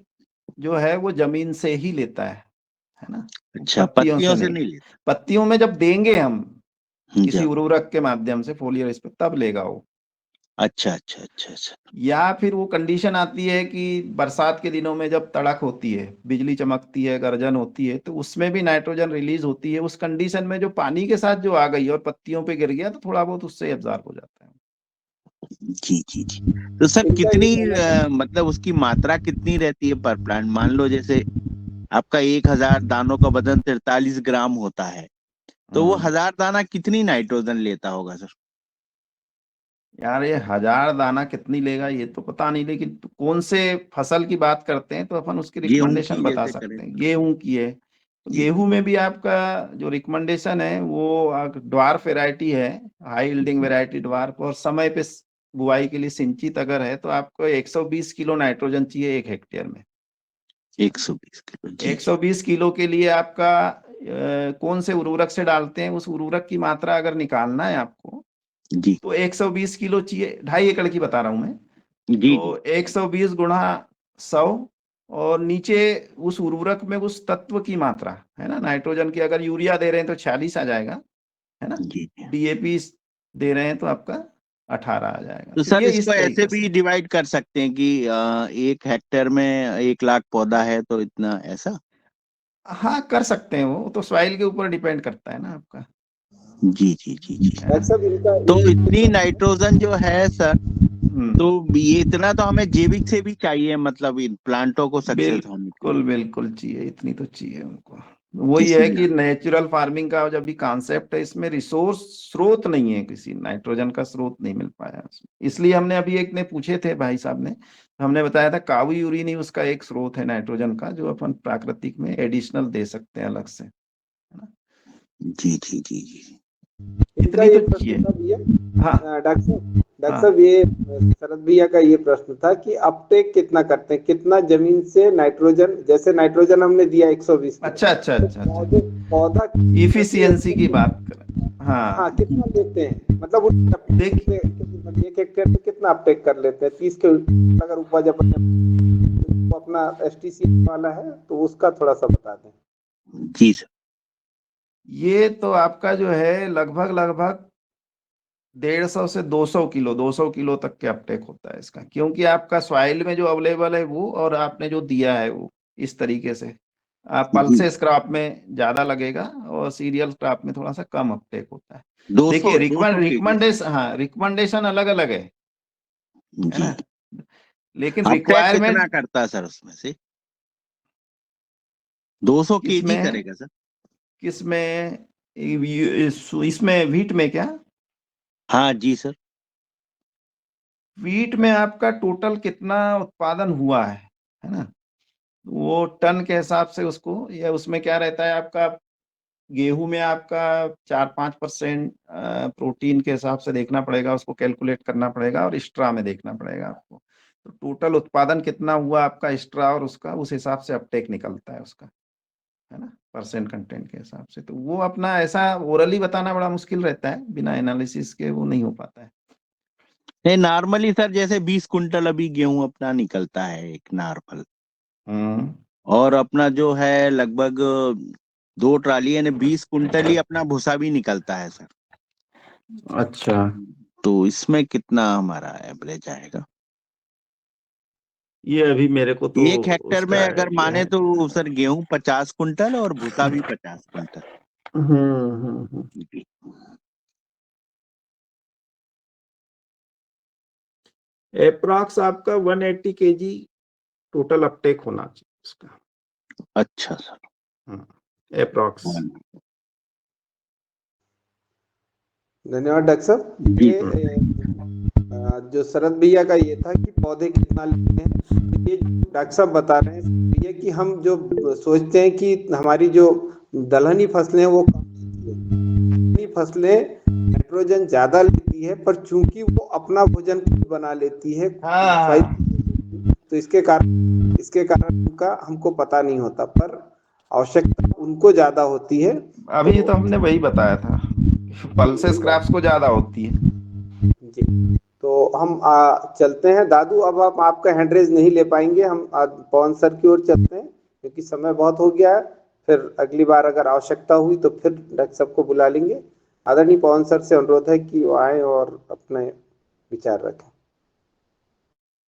जो है वो जमीन से ही लेता है ना, अच्छा, पत्तियों से पत्तियों से नहीं। नहीं लेता। पत्तियों में जब देंगे हम किसी अच्छा उर्वरक के माध्यम से, फोलियर स्प्रे, तब लेगा वो। अच्छा अच्छा अच्छा अच्छा। या फिर वो कंडीशन आती है कि बरसात के दिनों में जब तड़क होती है, बिजली चमकती है, गर्जन होती है, तो उसमें भी नाइट्रोजन रिलीज होती है। उस कंडीशन में जो पानी के साथ जो आ गई और पत्तियों पे गिर गया, तो थोड़ा बहुत उससे एब्जॉर्ब हो जाता है। जी जी जी। तो सर इनका ये कितनी कहना था, मतलब उसकी मात्रा कितनी रहती है पर प्लांट? मान लो जैसे आपका 1000 दानों का वजन 43 ग्राम होता है, तो वो 1000 दाना कितनी नाइट्रोजन लेता होगा सर? यार, ये 1000 दाना कितनी लेगा ये तो पता नहीं, लेकिन कौन से फसल की बात करते हैं तो अपन उसकी गेहूं रिकमेंडेशन की बता जैसे करें। सकते हैं। गेहूं की है तो जी गेहूं में भी आपका जो रिकमेंडेशन है वो ड्वार्फ वैरायटी है, हाई यील्डिंग वैरायटी ड्वार्फ, और समय पे बुआई के लिए सिंचित अगर है तो आपको 120 किलो नाइट्रोजन चाहिए 1 हेक्टेयर में। 120 किलो। जी जी 120 किलो के लिए आपका कौन से उर्वरक से डालते हैं, उस उर्वरक की मात्रा अगर निकालना है आपको, जी तो 120 किलो चाहिए। 2.5 एकड़ की बता रहा हूं मैं। जी जी। तो 120 गुणा 100, और नीचे उस उर्वरक में उस तत्व की मात्रा है ना, नाइट्रोजन की अगर यूरिया दे रहे हैं तो 46 आ जाएगा, है ना। जी। डीएपी दे रहे हैं तो आपका 18 आ जाएगा। तो तो सर ये इसको इस ऐसे तरीके भी से डिवाइड कर सकते हैं कि 1 हेक्टेयर में 1 लाख पौधा है तो इतना, ऐसा? हाँ, कर सकते हैं। वो तो सॉइल के ऊपर डिपेंड करता है ना आपका, जी जी जी जी। है ना। डॉक्टर साहब इनका तो इतनी नाइट्रोजन जो है सर, हम्म, तो ये इतना तो हमें जैविक से भी चाहिए, मतलब इन प्लांटों को सक्सेस होने के लिए। बिल्कुल बिल्कुल चाहिए, इतनी तो चाहिए उनको। वही है इसीलिए कि नेचुरल फार्मिंग का जब भी कॉन्सेप्ट है, इसमें रिसोर्स स्रोत नहीं है, किसी नाइट्रोजन का स्रोत नहीं मिल पाया उसमें। इसलिए हमने अभी एक ने पूछे थे भाई साहब ने, हमने बताया था काऊ यूरिन ही उसका एक स्रोत है नाइट्रोजन का, जो अपन प्राकृतिक में एडिशनल दे सकते हैं अलग से, है ना। जी जी जी जी। इनका इतनी ये तो प्रश्न चाहिए। था भैया, हाँ डॉक्टर हाँ। साहब ये शरद भैया का ये प्रश्न था कि अपटेक कितना करते हैं, कितना जमीन से नाइट्रोजन, जैसे नाइट्रोजन हमने दिया 120 किलो, अच्छा अच्छा तो अच्छा अच्छा, पौधा इफिशियंसी की बात करें। हाँ हाँ, कितना लेते हैं, मतलब देख 1 हेक्टेयर में कितना अपटेक कर लेते हैं? 30 के अगर उपज अपना एसटीसी वाला है तो उसका थोड़ा सा बता दें। जी सर। ये तो आपका जो है लगभग लगभग 150 से 200 किलो, 200 किलो तक के अपटेक होता है इसका, क्योंकि आपका सॉइल में जो अवेलेबल है वो, और आपने जो दिया है वो, इस तरीके से आप जी पल्सेस क्रॉप में ज्यादा लगेगा और सीरियल क्रॉप में थोड़ा सा कम अपटेक होता है। 200 देखिए, 200 केजी सर। रिकमेंडेशन, हाँ, रिकमेंडेशन अलग अलग है जी। ना, लेकिन अपटेक कितना रिक्वायरमेंट करता है सर उसमें से? 200 केजी किसमें, करेगा सर? किसमें, इसमें वीट में क्या, हाँ जी सर। वीट में आपका टोटल कितना उत्पादन हुआ है ना, वो टन के हिसाब से उसको, या उसमें क्या रहता है आपका, गेहूं में आपका 4-5% प्रोटीन के हिसाब से देखना पड़ेगा, उसको कैलकुलेट करना पड़ेगा, और एक्स्ट्रा में देखना पड़ेगा आपको। तो टोटल उत्पादन कितना हुआ आपका एक्स्ट्रा, और उसका उस हिसाब से अपटेक निकलता है उसका, है ना, परसेंट कंटेंट के हिसाब से। तो वो अपना ऐसा ओरली बताना बड़ा मुश्किल रहता है, बिना एनालिसिस के वो नहीं हो पाता है। नहीं, नॉर्मली सर जैसे 20 कुंटल अभी गेहूं अपना निकलता है एक नॉर्मल, हम्म, और अपना जो है लगभग 2 ट्राली यानी 20 कुंटल ही अपना भूसा भी निकलता है सर। अच्छा, तो इसमें कितना हमारा एवरेज आएगा? ये अभी मेरे को तो 1 हेक्टेयर में उसका अगर आइडिया माने है। तो सर गेहूं 50 कुंटल और भूसा भी 50 कुंटल। एप्रॉक्स आपका 180 केजी टोटल अपटेक होना चाहिए उसका। अच्छा सर। एप्रॉक्स। धन्यवाद डॉक्टर साहब। ये जो शरद भैया का ये था कि पौधे कितना लेते हैं, तो ये डॉक्टर साहब बता रहे हैं ये कि हम जो सोचते हैं कि हमारी जो दलहनी फसलें हैं वो कम लेती है, दलहनी फसलें नाइट्रोजन ज्यादा लेती है, पर चूंकि वो अपना भोजन खुद बना लेती है तो इसके कारण उनका हमको पता नहीं होता, पर आवश्यकता उनको ज्यादा होती है। अभी तो हमने वही बताया था, पल्सेस क्रैप्स को ज्यादा होती है जी। तो हम चलते हैं दादू, अब आप आपका हैंडरेज नहीं ले पाएंगे, हम पवन सर की ओर चलते हैं क्योंकि समय बहुत हो गया है। फिर अगली बार अगर आवश्यकता हुई तो फिर डॉक्टर साहब को बुला लेंगे। आदरणीय पवन सर से अनुरोध है कि वो आए और अपने विचार रखें।